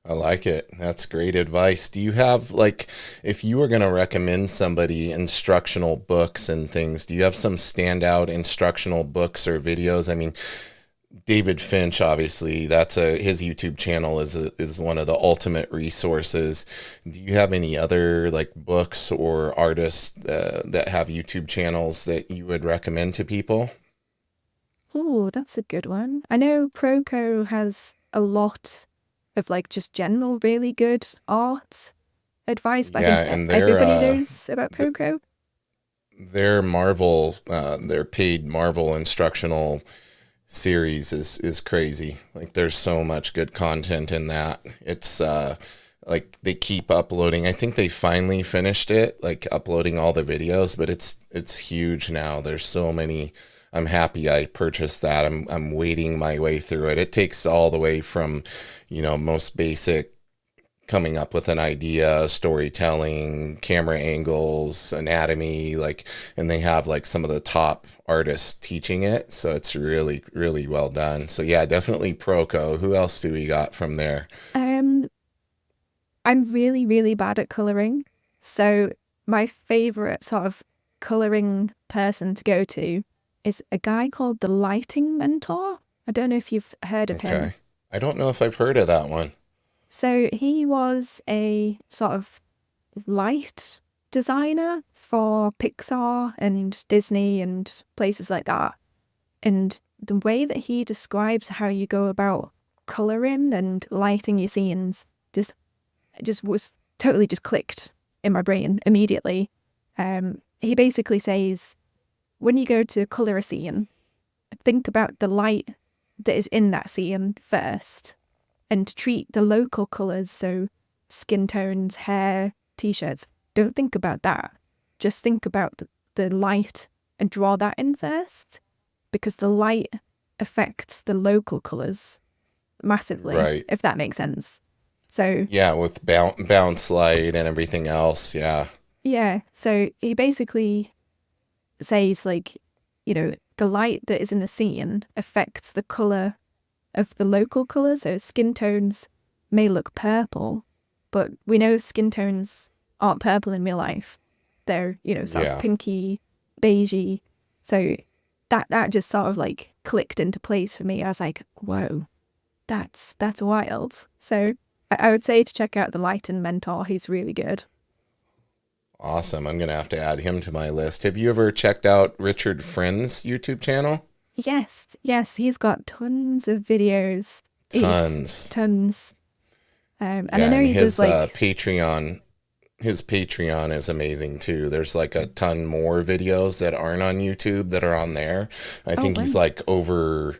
I like it. That's great advice. Do you have, like, if you were going to recommend somebody instructional books and things, do you have some standout instructional books or videos? I mean, David Finch, obviously, his YouTube channel is one of the ultimate resources. Do you have any other like books or artists that have YouTube channels that you would recommend to people? Oh, that's a good one. I know Proco has a lot of like just general really good art advice, but I Yeah, think and everybody knows about Proco. their Marvel, their paid Marvel instructional series is crazy. Like there's so much good content in that. It's like they keep uploading. I think they finally finished it, like uploading all the videos, but it's huge now. There's so many. I'm happy I purchased that. I'm wading my way through it. It takes all the way from, most basic coming up with an idea, storytelling, camera angles, anatomy, like, and they have like some of the top artists teaching it. So it's really, really well done. So yeah, definitely Proco. Who else do we got from there? I'm really, really bad at colouring. So my favourite sort of colouring person to go to is a guy called the Lighting Mentor. I don't know if you've heard of him. Okay. I don't know if I've heard of that one. So he was a sort of light designer for Pixar and Disney and places like that. And the way that he describes how you go about colouring and lighting your scenes just was totally just clicked in my brain immediately. He basically says, when you go to colour a scene, think about the light that is in that scene first and treat the local colours, so skin tones, hair, t-shirts. Don't think about that. Just think about the light and draw that in first, because the light affects the local colours massively, Right. if that makes sense. So Yeah, with bounce light and everything else. Yeah. yeah, so he basically says like, the light that is in the scene affects the colour of the local colour. So skin tones may look purple, but we know skin tones aren't purple in real life. They're, sort of pinky, beigey. So that just sort of like clicked into place for me. I was like, whoa, that's wild. So I would say to check out the Lighten Mentor. He's really good. Awesome. I'm going to have to add him to my list. Have you ever checked out Richard Friend's YouTube channel? Yes, he's got tons of videos. Tons. And I know and he his does like his Patreon is amazing too. There's like a ton more videos that aren't on YouTube that are on there. I think he's like over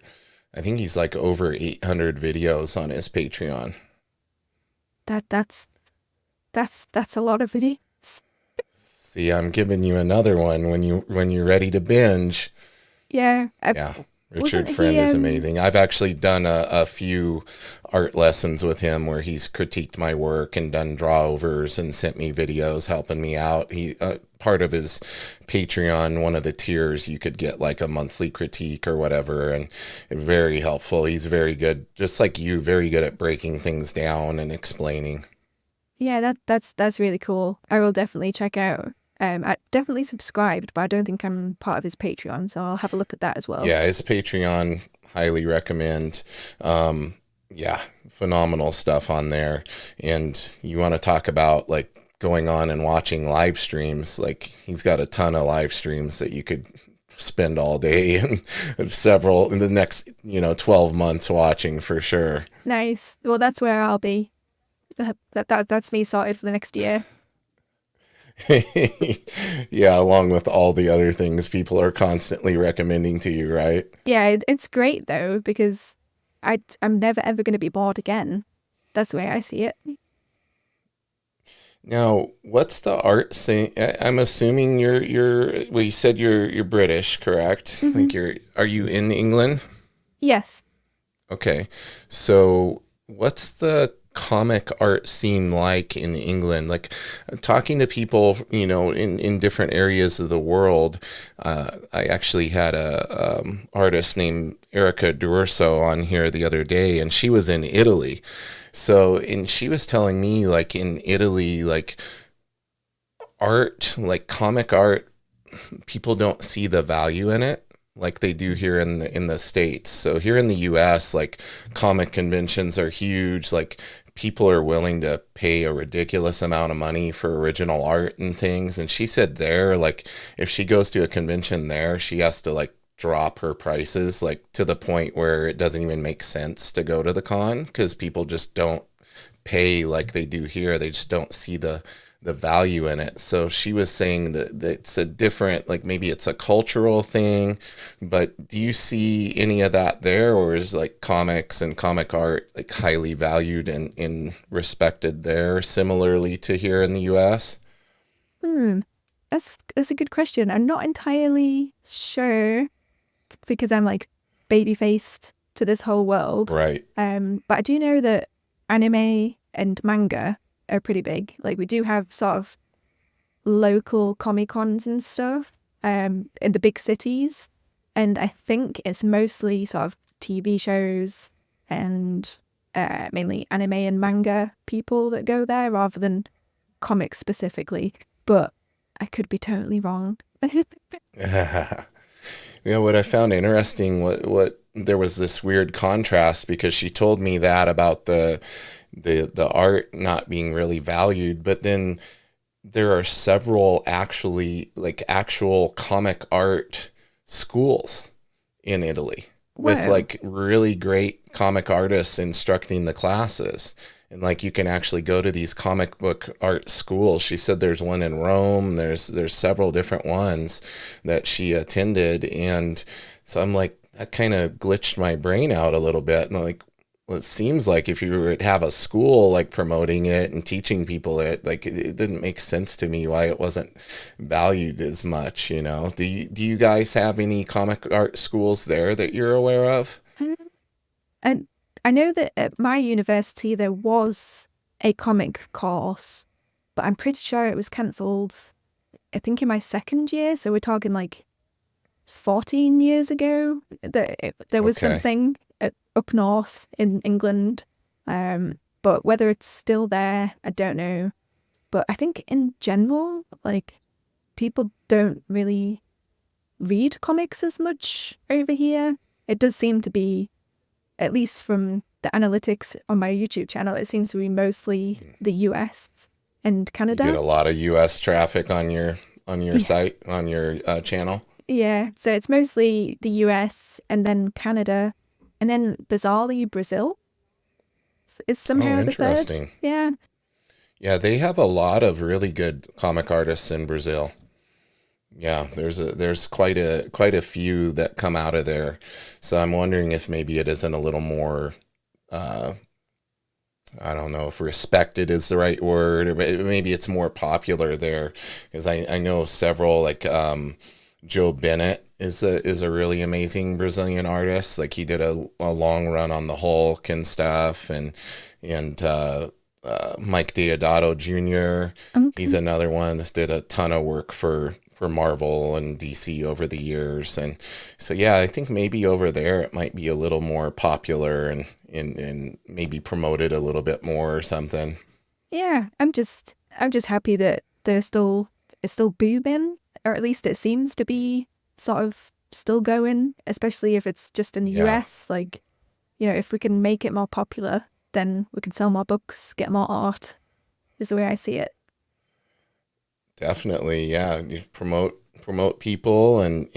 800 videos on his Patreon. That's a lot of videos. See, I'm giving you another one when you're ready to binge. Yeah. Richard Friend is amazing. I've actually done a few art lessons with him where he's critiqued my work and done drawovers and sent me videos helping me out. He part of his Patreon, one of the tiers, you could get like a monthly critique or whatever, and very helpful. He's very good, just like you, very good at breaking things down and explaining. Yeah, that's really cool. I will definitely check out. I definitely subscribed, but I don't think I'm part of his Patreon, so I'll have a look at that as well. Yeah, his Patreon, highly recommend. Yeah, phenomenal stuff on there. And you want to talk about like going on and watching live streams, like he's got a ton of live streams that you could spend all day and several in the next 12 months watching for sure. Nice. Well, that's where I'll be. That's me sorted for the next year. Yeah, along with all the other things people are constantly recommending to you, right? Yeah, it's great though, because I'm never ever going to be bored again. That's the way I see it. Now, what's the art scene? I'm assuming well, you said you're British, correct? Mm-hmm. Like are you in England? Yes. Okay. So what's the comic art scene like in England? Like talking to people, in different areas of the world. I actually had a artist named Erica D'Urso on here the other day, and she was in Italy. So, and she was telling me like in Italy, like art, like comic art, people don't see the value in it like they do here in the States. So here in the US, like comic conventions are huge. Like people are willing to pay a ridiculous amount of money for original art and things. And she said there, like if she goes to a convention there, she has to like drop her prices like to the point where it doesn't even make sense to go to the con because people just don't pay like they do here. They just don't see the value in it. So she was saying that it's a different, like maybe it's a cultural thing, but do you see any of that there, or is like comics and comic art like highly valued and respected there similarly to here in the US? Hmm. That's a good question. I'm not entirely sure because I'm like baby faced to this whole world. Right. But I do know that anime and manga are pretty big. Like we do have sort of local comic cons and stuff in the big cities, and I think it's mostly sort of TV shows and mainly anime and manga people that go there rather than comics specifically. But I could be totally wrong. What I found interesting, what there was this weird contrast because she told me that about the art not being really valued, but then there are several actually like actual comic art schools in Italy with Wow. like really great comic artists instructing the classes. And like you can actually go to these comic book art schools. She said there's one in Rome. There's several different ones that she attended. And so I'm like, that kind of glitched my brain out a little bit. And I'm like, well, it seems like if you were to have a school like promoting it and teaching people it, like it didn't make sense to me why it wasn't valued as much, you know? Do you guys have any comic art schools there that you're aware of? And I know that at my university there was a comic course, but I'm pretty sure it was cancelled, I think in my second year. So we're talking like 14 years ago. There was Okay. something up north in England. But whether it's still there, I don't know. But I think in general, like people don't really read comics as much over here. It does seem to be, at least from the analytics on my YouTube channel, it seems to be mostly the US and You get Canada. a lot of US traffic on your Yeah. site, on your channel. Yeah, so it's mostly the US and then Canada, and then bizarrely Brazil is Oh, somehow the third. interesting. Yeah. Yeah, they have a lot of really good comic artists in Brazil. Yeah, there's quite a few that come out of there. So I'm wondering if maybe it isn't a little more uh I don't know if respected is the right word, or maybe it's more popular there because I know several like Joe Bennett is a really amazing Brazilian artist. Like he did a long run on the Hulk and stuff, and Mike Deodato Jr. He's Okay. another one that did a ton of work for Marvel and DC over the years. And so yeah, I think maybe over there it might be a little more popular and maybe promoted a little bit more or something. Yeah, I'm just happy that it's still booming, or at least it seems to be sort of still going, especially if it's just in the Yeah, US. Like, if we can make it more popular, then we can sell more books, get more art, is the way I see it. definitely. Yeah, you promote people and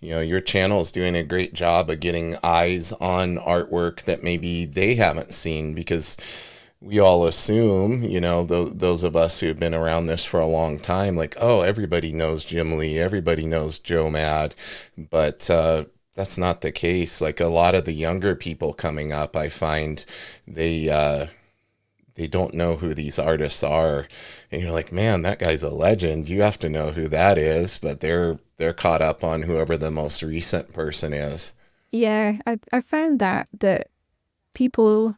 your channel is doing a great job of getting eyes on artwork that maybe they haven't seen because we all assume, those of us who have been around this for a long time, like, oh, everybody knows Jim Lee, everybody knows Joe Mad, but that's not the case. Like a lot of the younger people coming up, I find they don't know who these artists are, and you're like, man, that guy's a legend. You have to know who that is, but they're caught up on whoever the most recent person is. Yeah, I found that people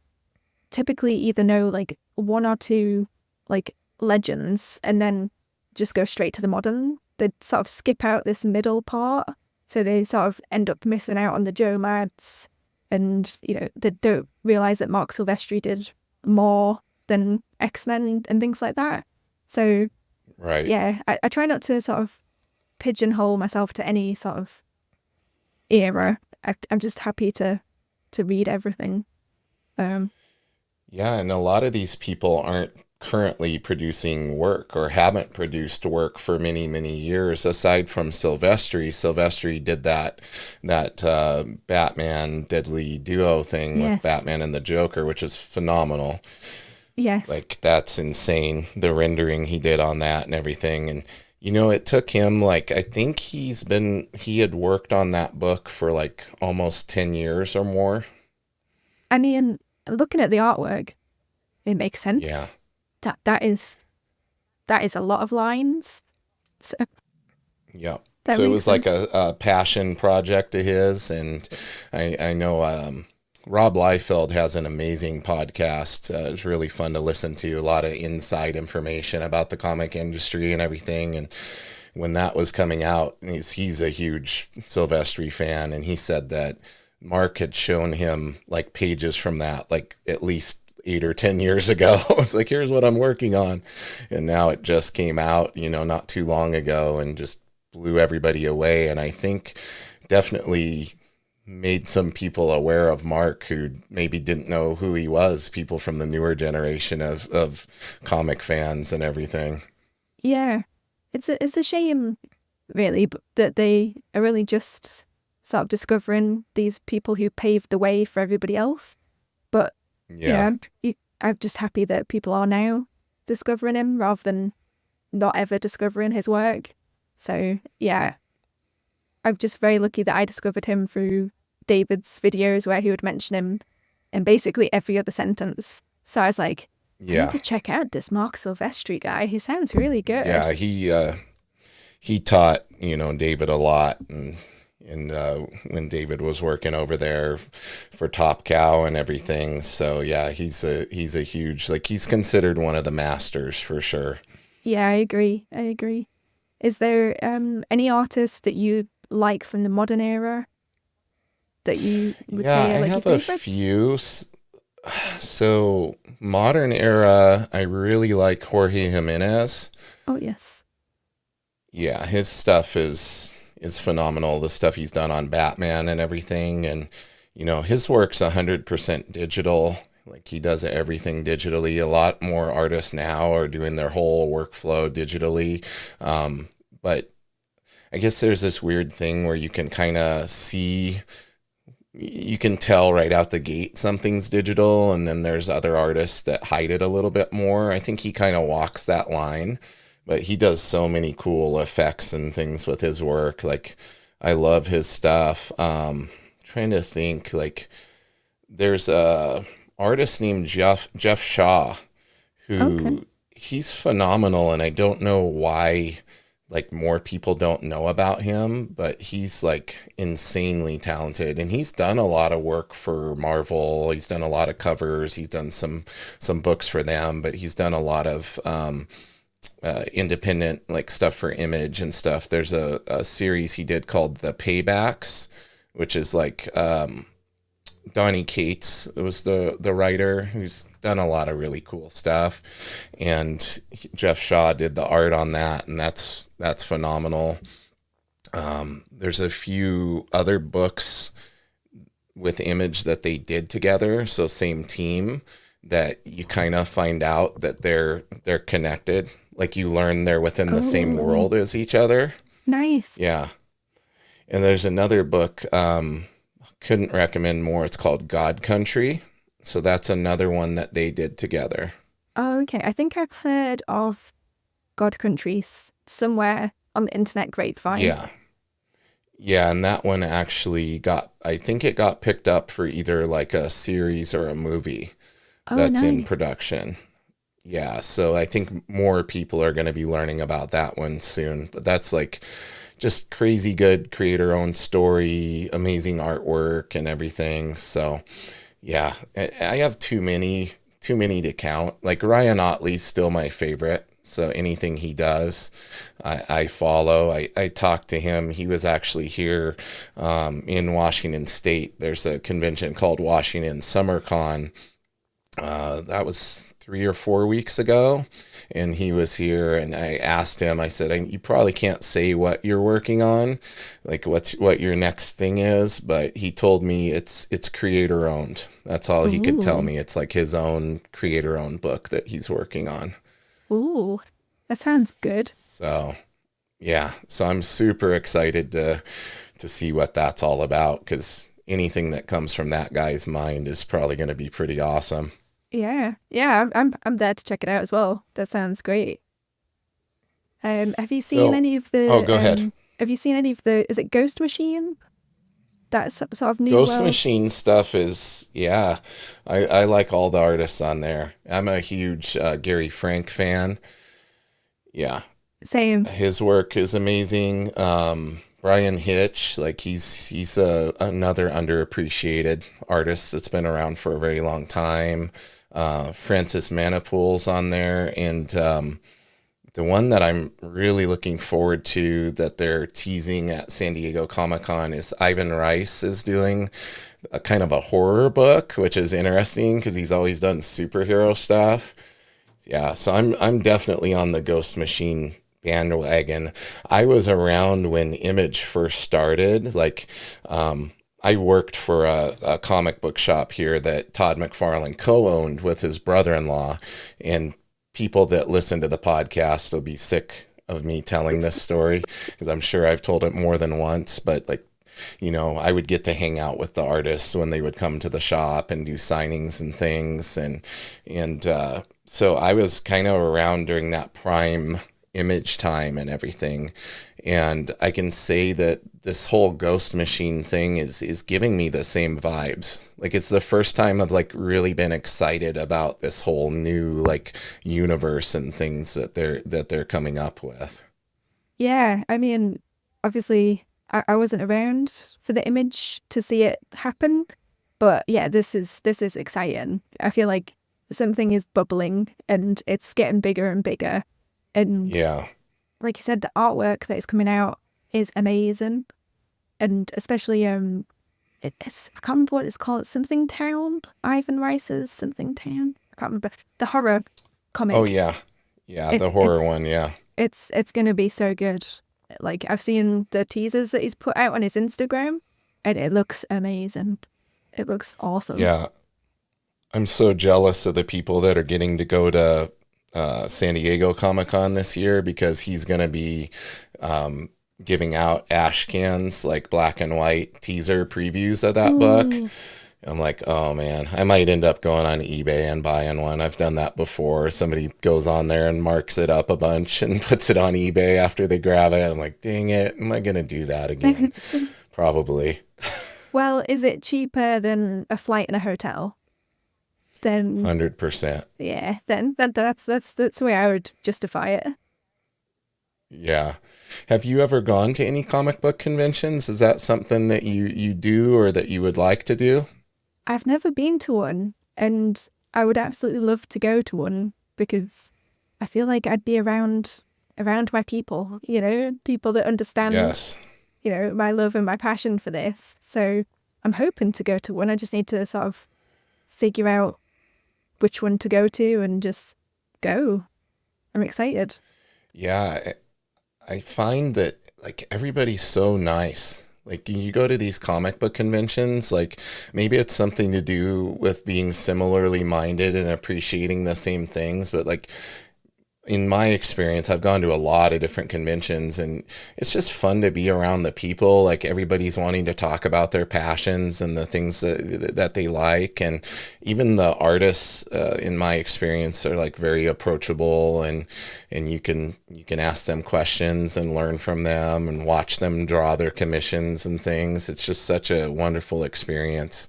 typically either know like one or two like legends and then just go straight to the modern. They sort of skip out this middle part, so they sort of end up missing out on the Joe Mads, and they don't realize that Mark Silvestri did more than X-Men and things like that. So Right. yeah, I try not to sort of pigeonhole myself to any sort of era. I'm just happy to read everything. Yeah, and a lot of these people aren't currently producing work or haven't produced work for many, many years aside from Silvestri. Silvestri did that Batman Deadly Duo thing with Yes. Batman and the Joker, which is phenomenal. Yes. Like, that's insane, the rendering he did on that and everything. And it took him like, I think he had worked on that book for like almost 10 years or more. I mean, looking at the artwork, it makes sense. Yeah. That is a lot of lines. So Yeah. that So it makes was like sense. a passion project of his. And I know Rob Liefeld has an amazing podcast. It's really fun to listen to. A lot of inside information about the comic industry and everything. And when that was coming out, he's a huge Silvestri fan. And he said that Mark had shown him like pages from that, like at least 8 or 10 years ago. It's like, here's what I'm working on. And now it just came out, not too long ago, and just blew everybody away. And I think definitely made some people aware of Mark who maybe didn't know who he was, people from the newer generation of comic fans and everything. Yeah, it's a shame, really, that they are really just sort of discovering these people who paved the way for everybody else. But Yeah. I'm just happy that people are now discovering him rather than not ever discovering his work. So yeah, I'm just very lucky that I discovered him through David's videos where he would mention him in basically every other sentence. So I was like, I Yeah. need to check out this Mark Silvestri guy. He sounds really good. Yeah, he taught, David a lot, and when David was working over there for Top Cow and everything. So yeah, he's a huge, like, he's considered one of the masters for sure. Yeah, I agree. Is there any artists that you like from the modern era that you would say are I like have your a favorites? few. So modern era, I really like Jorge Jimenez. Oh yes. Yeah, his stuff is phenomenal. The stuff he's done on Batman and everything, and his work's 100% digital. Like, he does everything digitally. A lot more artists now are doing their whole workflow digitally, but I guess there's this weird thing where you can kind of see. You can tell right out the gate something's digital, and then there's other artists that hide it a little bit more. I think he kind of walks that line, but he does so many cool effects and things with his work. Like, I love his stuff. Trying to think, like, there's a artist named Jeff Shaw who he's phenomenal, and I don't know why like more people don't know about him, but he's like insanely talented, and he's done a lot of work for Marvel. He's done a lot of covers. He's done some books for them, but he's done a lot of independent like stuff for Image and stuff. There's a series he did called The Paybacks, which is like Donnie Cates was the writer, who's done a lot of really cool stuff, and Jeff Shaw did the art on that, and that's phenomenal. There's a few other books with Image that they did together, so same team, that you kind of find out that they're connected. Like, you learn they're within the same world as each other. Nice. Yeah. And there's another book, couldn't recommend more. It's called God Country. So that's another one that they did together. Oh, okay. I think I've heard of God Countries somewhere on the internet grapevine. Yeah. Yeah, and that one actually I think it got picked up for either like a series or a movie that's in production. Yeah, so I think more people are going to be learning about that one soon. But that's like just crazy good creator-owned story, amazing artwork and everything. So Yeah, I have too many to count. Like Ryan Otley's still my favorite. So anything he does, I follow. I talked to him. He was actually here in Washington State. There's a convention called Washington SummerCon. That was 3 or 4 weeks ago, and he was here. And I asked him. I said, "You probably can't say what you're working on, like what your next thing is." But he told me it's creator owned. That's all he could tell Ooh, me. It's like his own creator owned book that he's working on. ooh, that sounds good. So yeah, so I'm super excited to see what that's all about because anything that comes from that guy's mind is probably going to be pretty awesome. Yeah, yeah, I'm there to check it out as well. That sounds great. Have you seen So, any of oh, the go ahead. have you seen any of the, is it Ghost Machine? That sort of new Ghost world. Machine stuff is, yeah, I like all the artists on there. I'm a huge Gary Frank fan. Yeah, Same. his work is amazing. Brian Hitch, like he's another underappreciated artist that's been around for a very long time. Francis Manipoul's on there, and the one that I'm really looking forward to that they're teasing at San Diego Comic Con is Ivan Rice is doing a kind of a horror book, which is interesting because he's always done superhero stuff. Yeah, so I'm definitely on the Ghost Machine bandwagon. I was around when Image first started. Like, I worked for a comic book shop here that Todd McFarlane co-owned with his brother-in-law, and people that listen to the podcast will be sick of me telling this story because I'm sure I've told it more than once. But like, I would get to hang out with the artists when they would come to the shop and do signings and things, and so I was kind of around during that prime Image time and everything. And I can say that this whole Ghost Machine thing is giving me the same vibes. Like it's the first time I've like really been excited about this whole new like universe and things that they're coming up with. Yeah, I mean, obviously, I wasn't around for the Image to see it happen, but yeah, this is exciting. I feel like something is bubbling and it's getting bigger and bigger. And Yeah. like you said, the artwork that is coming out is amazing, and especially I can't remember what it's called. Something Town. Ivan Rice's Something Town. I can't remember the horror Oh comic. yeah. Yeah, It, the horror it's one, yeah. it's gonna be so good. Like I've seen the teasers that he's put out on his Instagram, and it looks amazing. It looks awesome. Yeah. I'm so jealous of the people that are getting to go to San Diego Comic Con this year because he's going to be um, giving out ash cans, like black and white teaser previews of that book. Ooh. I'm like, oh man, I might end up going on eBay and buying one. I've done that before. Somebody goes on there and marks it up a bunch and puts it on eBay after they grab it. I'm like, dang it, am I going to do that again? Probably. Well, is it cheaper than a flight in a hotel? Then 100%. yeah, then that's the way I would justify it. Yeah. Have you ever gone to any comic book conventions? Is that something that you do or that you would like to do? I've never been to one, and I would absolutely love to go to one because I feel like I'd be around my people, people that understand, Yes. my love and my passion for this. So I'm hoping to go to one. I just need to sort of figure out which one to go to and just go. I'm excited. Yeah, I find that like everybody's so nice. Like you go to these comic book conventions, like maybe it's something to do with being similarly minded and appreciating the same things, but like in my experience, I've gone to a lot of different conventions and it's just fun to be around the people. Like everybody's wanting to talk about their passions and the things that they like. And even the artists, in my experience, are like very approachable and you can ask them questions and learn from them and watch them draw their commissions and things. It's just such a wonderful experience.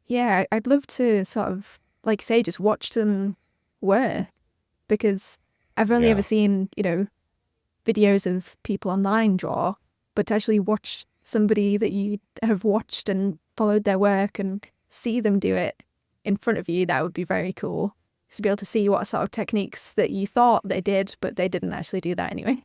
Yeah, I'd love to sort of, like say, just watch them work because I've only ever Yeah. seen, videos of people online draw, but to actually watch somebody that you have watched and followed their work and see them do it in front of you, that would be very cool. To be able to see what sort of techniques that you thought they did, but they didn't actually do that anyway.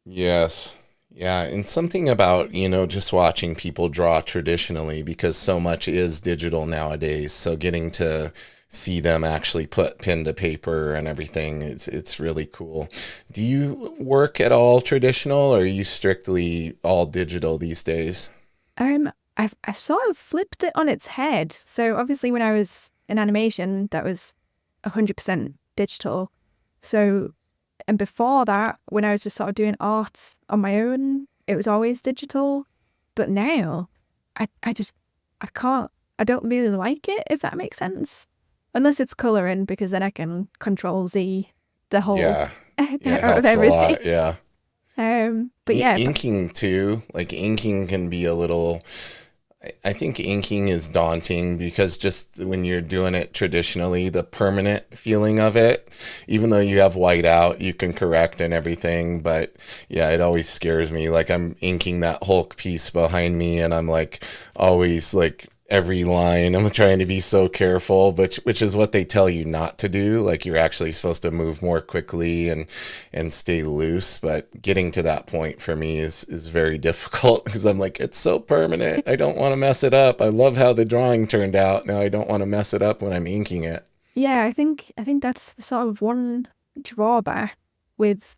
Yes. Yeah. And something about, just watching people draw traditionally, because so much is digital nowadays. So getting to see them actually put pen to paper and everything, it's really cool. Do you work at all traditional, or are you strictly all digital these days? I've sort of flipped it on its head. So obviously when I was in animation, that was 100% digital. So, and before that, when I was just sort of doing art on my own, it was always digital. But now, I don't really like it, if that makes sense. Unless it's coloring, because then I can control Z the whole Yeah. Yeah, it of helps a everything. lot. Yeah. But yeah, Inking too. Like inking can be a little, I think inking is daunting, because just when you're doing it traditionally, the permanent feeling of it, even though you have white out, you can correct and everything. But yeah, it always scares me. Like I'm inking that Hulk piece behind me, and I'm like always like every line, I'm trying to be so careful, but which is what they tell you not to do. Like you're actually supposed to move more quickly and stay loose. But getting to that point for me is very difficult, because I'm like, it's so permanent. I don't want to mess it up. I love how the drawing turned out. Now I don't want to mess it up when I'm inking it. yeah, I think that's sort of one drawback with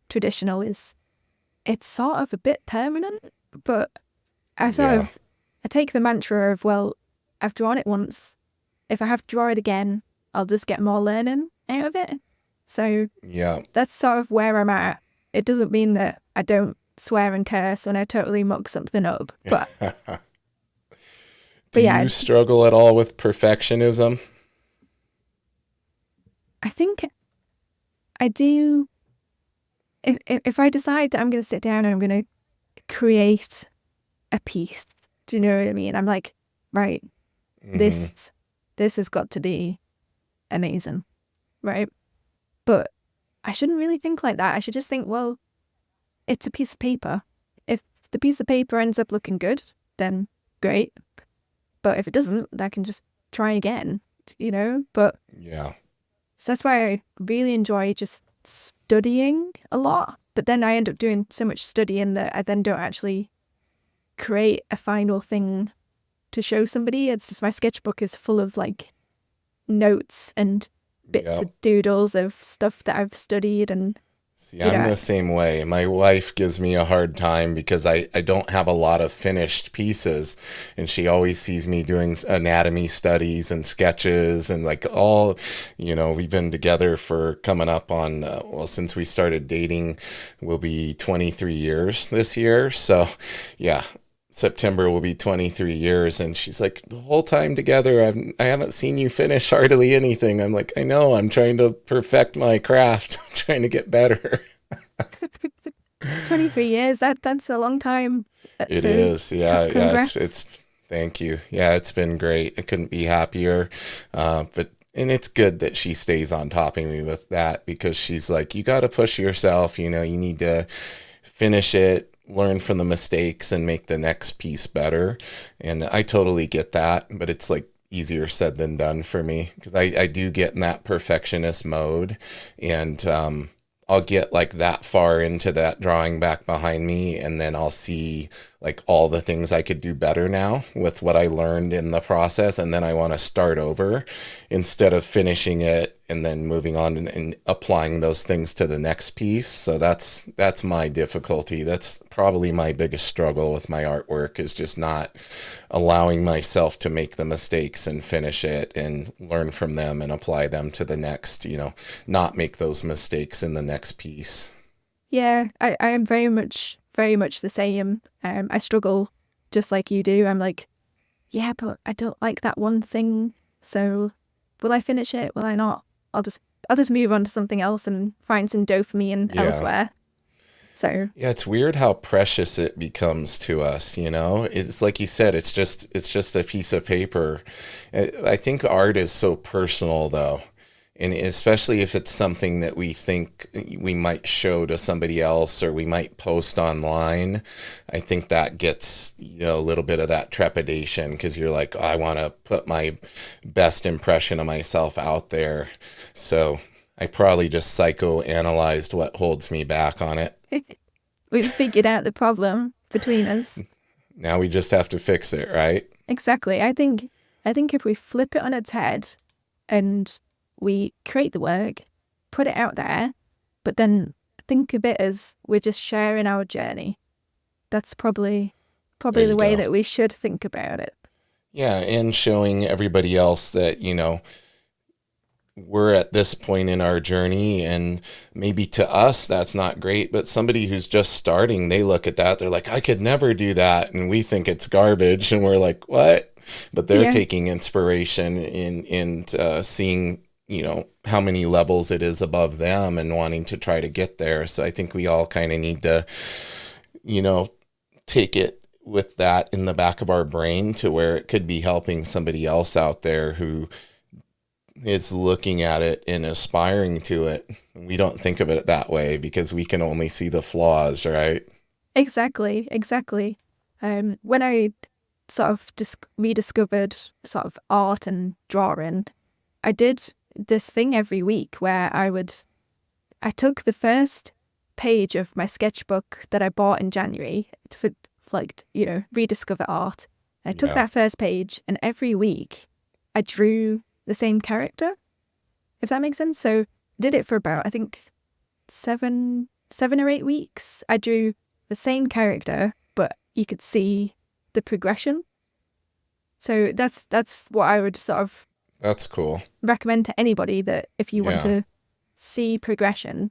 traditional is it's sort of a bit permanent, but Yeah. I take the mantra of, well, I've drawn it once. If I have to draw it again, I'll just get more learning out of it. So Yeah. that's sort of where I'm at. It doesn't mean that I don't swear and curse when I totally muck something up. But Do yeah, you struggle at all with perfectionism? I think I do. If I decide that I'm going to sit down and I'm going to create a piece, do you know what I mean? I'm like, right, this has got to be amazing, right? But I shouldn't really think like that. I should just think, well, it's a piece of paper. If the piece of paper ends up looking good, then great. But if it doesn't, I can just try again, But Yeah. so that's why I really enjoy just studying a lot. But then I end up doing so much studying that I then don't actually create a final thing to show somebody. It's just my sketchbook is full of like notes and bits Yep. of doodles of stuff that I've studied. And See, I'm the same way. My wife gives me a hard time because I don't have a lot of finished pieces. And she always sees me doing anatomy studies and sketches and like all, we've been together for coming up on, since we started dating, will be 23 years this year. So yeah, September will be 23 years. And she's like, the whole time together, I haven't seen you finish hardly anything. I'm like, I know, I'm trying to perfect my craft. I'm trying to get better. 23 years, that's a long time. It is. Yeah. Yeah. Congrats. It's, thank you. Yeah. It's been great. I couldn't be happier. And it's good that she stays on top of me with that, because she's like, you got to push yourself, you need to finish it, learn from the mistakes and make the next piece better. And I totally get that, but it's like easier said than done for me, because I do get in that perfectionist mode, and I'll get like that far into that drawing back behind me, and then I'll see like all the things I could do better now with what I learned in the process, and then I want to start over instead of finishing it and then moving on and applying those things to the next piece. So that's my difficulty. That's probably my biggest struggle with my artwork, is just not allowing myself to make the mistakes and finish it and learn from them and apply them to the next, not make those mistakes in the next piece. Yeah, I am very much the same. I struggle just like you do. I'm like, yeah, but I don't like that one thing. So will I finish it? Will I not? I'll just move on to something else and find some dopamine elsewhere. So yeah, it's weird how precious it becomes to us. It's like you said, it's just a piece of paper. I think art is so personal though. And especially if it's something that we think we might show to somebody else or we might post online, I think that gets, a little bit of that trepidation because you're like, oh, I want to put my best impression of myself out there. So I probably just psychoanalyzed what holds me back on it. We've figured out the problem between us. Now we just have to fix it, right? Exactly. I think if we flip it on its head and we create the work, put it out there, but then think of it as we're just sharing our journey. That's probably the way that we should think about it. Yeah, and showing everybody else that, we're at this point in our journey, and maybe to us that's not great, but somebody who's just starting, they look at that, they're like, I could never do that, and we think it's garbage, and we're like, what? But they're taking inspiration in seeing how many levels it is above them and wanting to try to get there. So I think we all kind of need to take it with that in the back of our brain to where it could be helping somebody else out there who is looking at it and aspiring to it. We don't think of it that way because we can only see the flaws, right? Exactly. When I sort of rediscovered sort of art and drawing, I did this thing every week where I took the first page of my sketchbook that I bought in January for rediscover art. I took that first page, and every week I drew the same character, if that makes sense. So did it for about, I think, 7 or 8 weeks. I drew the same character, but you could see the progression. So that's what I would sort of that's cool. recommend to anybody, that if you want to see progression,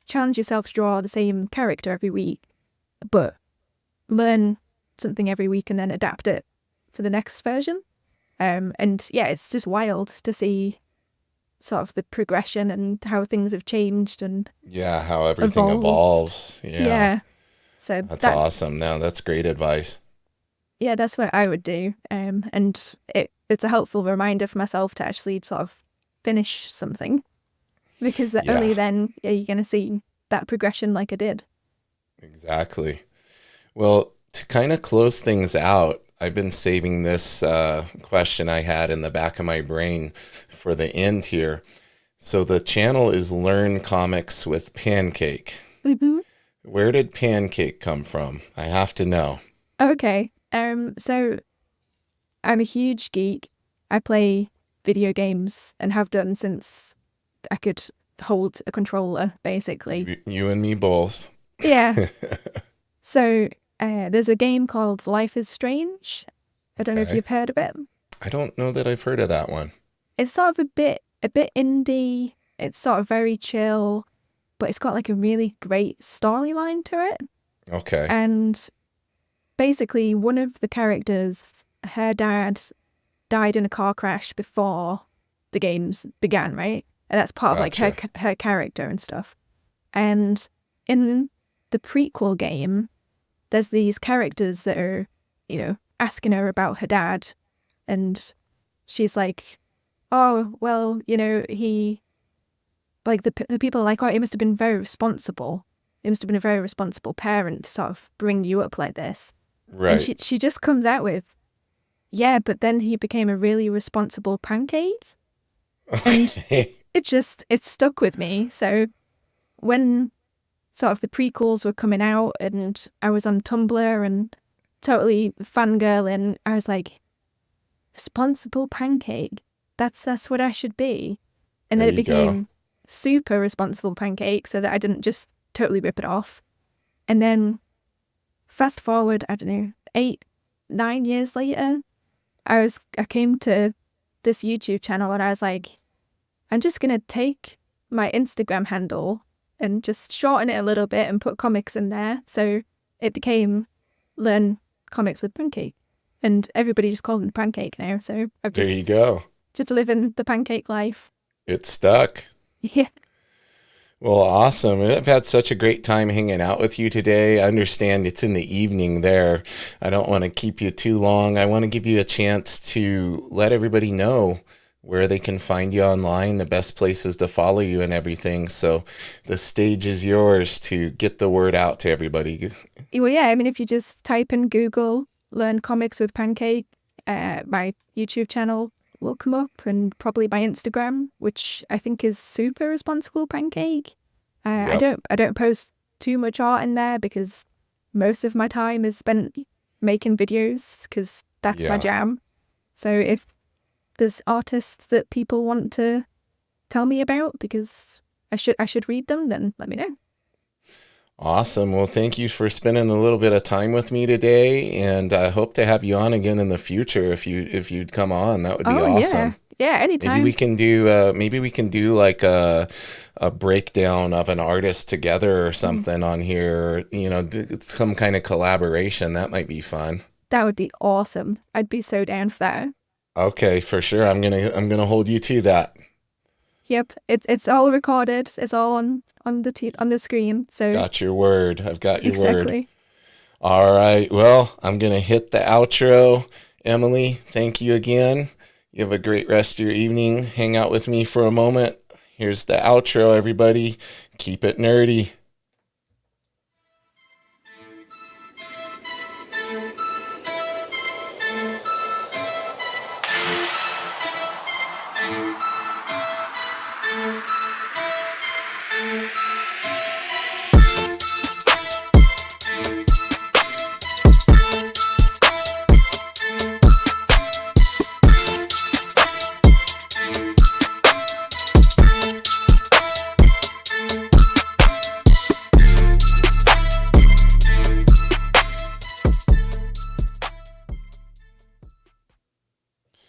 challenge yourself to draw the same character every week, but learn something every week and then adapt it for the next version. It's just wild to see sort of the progression and how things have changed and how everything evolves. So that's awesome. No, that's great advice. Yeah, that's what I would do. And it's a helpful reminder for myself to actually sort of finish something, because only then you're going to see that progression like I did. Exactly. Well, to kind of close things out, I've been saving this question I had in the back of my brain for the end here. So the channel is Learn Comics with Pancake. Mm-hmm. Where did Pancake come from? I have to know. Okay. So I'm a huge geek. I play video games and have done since I could hold a controller, basically. You and me both. Yeah. So there's a game called Life is Strange. I don't know if you've heard of it. I don't know that I've heard of that one. It's sort of a bit indie. It's sort of very chill, but it's got like a really great storyline to it. Okay. And basically, one of the characters, her dad died in a car crash before the games began, right? And that's part of like her character and stuff. And in the prequel game, there's these characters that are, asking her about her dad. And she's like, oh, well, he, like the people are like, oh, he must have been very responsible. He must have been a very responsible parent to sort of bring you up like this. Right. And she just comes out with, yeah, but then he became a really responsible pancake. And it stuck with me. So when sort of the prequels were coming out and I was on Tumblr and totally fangirling, I was like, responsible pancake. That's what I should be. And then it became super responsible pancake, so that I didn't just totally rip it off. And then fast forward, I don't know, 8-9 years later, I came to this YouTube channel and I was like, I'm just going to take my Instagram handle and just shorten it a little bit and put comics in there. So it became Learn Comics with Pancake. And everybody just calls me Pancake now. So I've just, there you go. Just living the pancake life. It stuck. Yeah. Well, awesome. I've had such a great time hanging out with you today. I understand it's in the evening there. I don't want to keep you too long. I want to give you a chance to let everybody know where they can find you online, the best places to follow you and everything. So the stage is yours to get the word out to everybody. Well, yeah, I mean, if you just type in Google, learn comics with Pancake, my YouTube channel will come up, and probably my Instagram, which I think is Super Responsible Pancake. Yep. I don't post too much art in there because most of my time is spent making videos because that's my Yeah. jam. So if there's artists that people want to tell me about because I should read them, then let me know. Awesome. Well, thank you for spending a little bit of time with me today, and I hope to have you on again in the future if you'd come on. That would be awesome. Yeah, anytime. Maybe we can do like a breakdown of an artist together or something on here. Some kind of collaboration. That might be fun. That would be awesome. I'd be so down for that. Okay, for sure. I'm gonna hold you to that. Yep, it's all recorded. It's all on the screen. So Got your word. I've got your word. exactly. All right. Well, I'm gonna hit the outro. Emily, thank you again. You have a great rest of your evening. Hang out with me for a moment. Here's the outro, everybody. Keep it nerdy.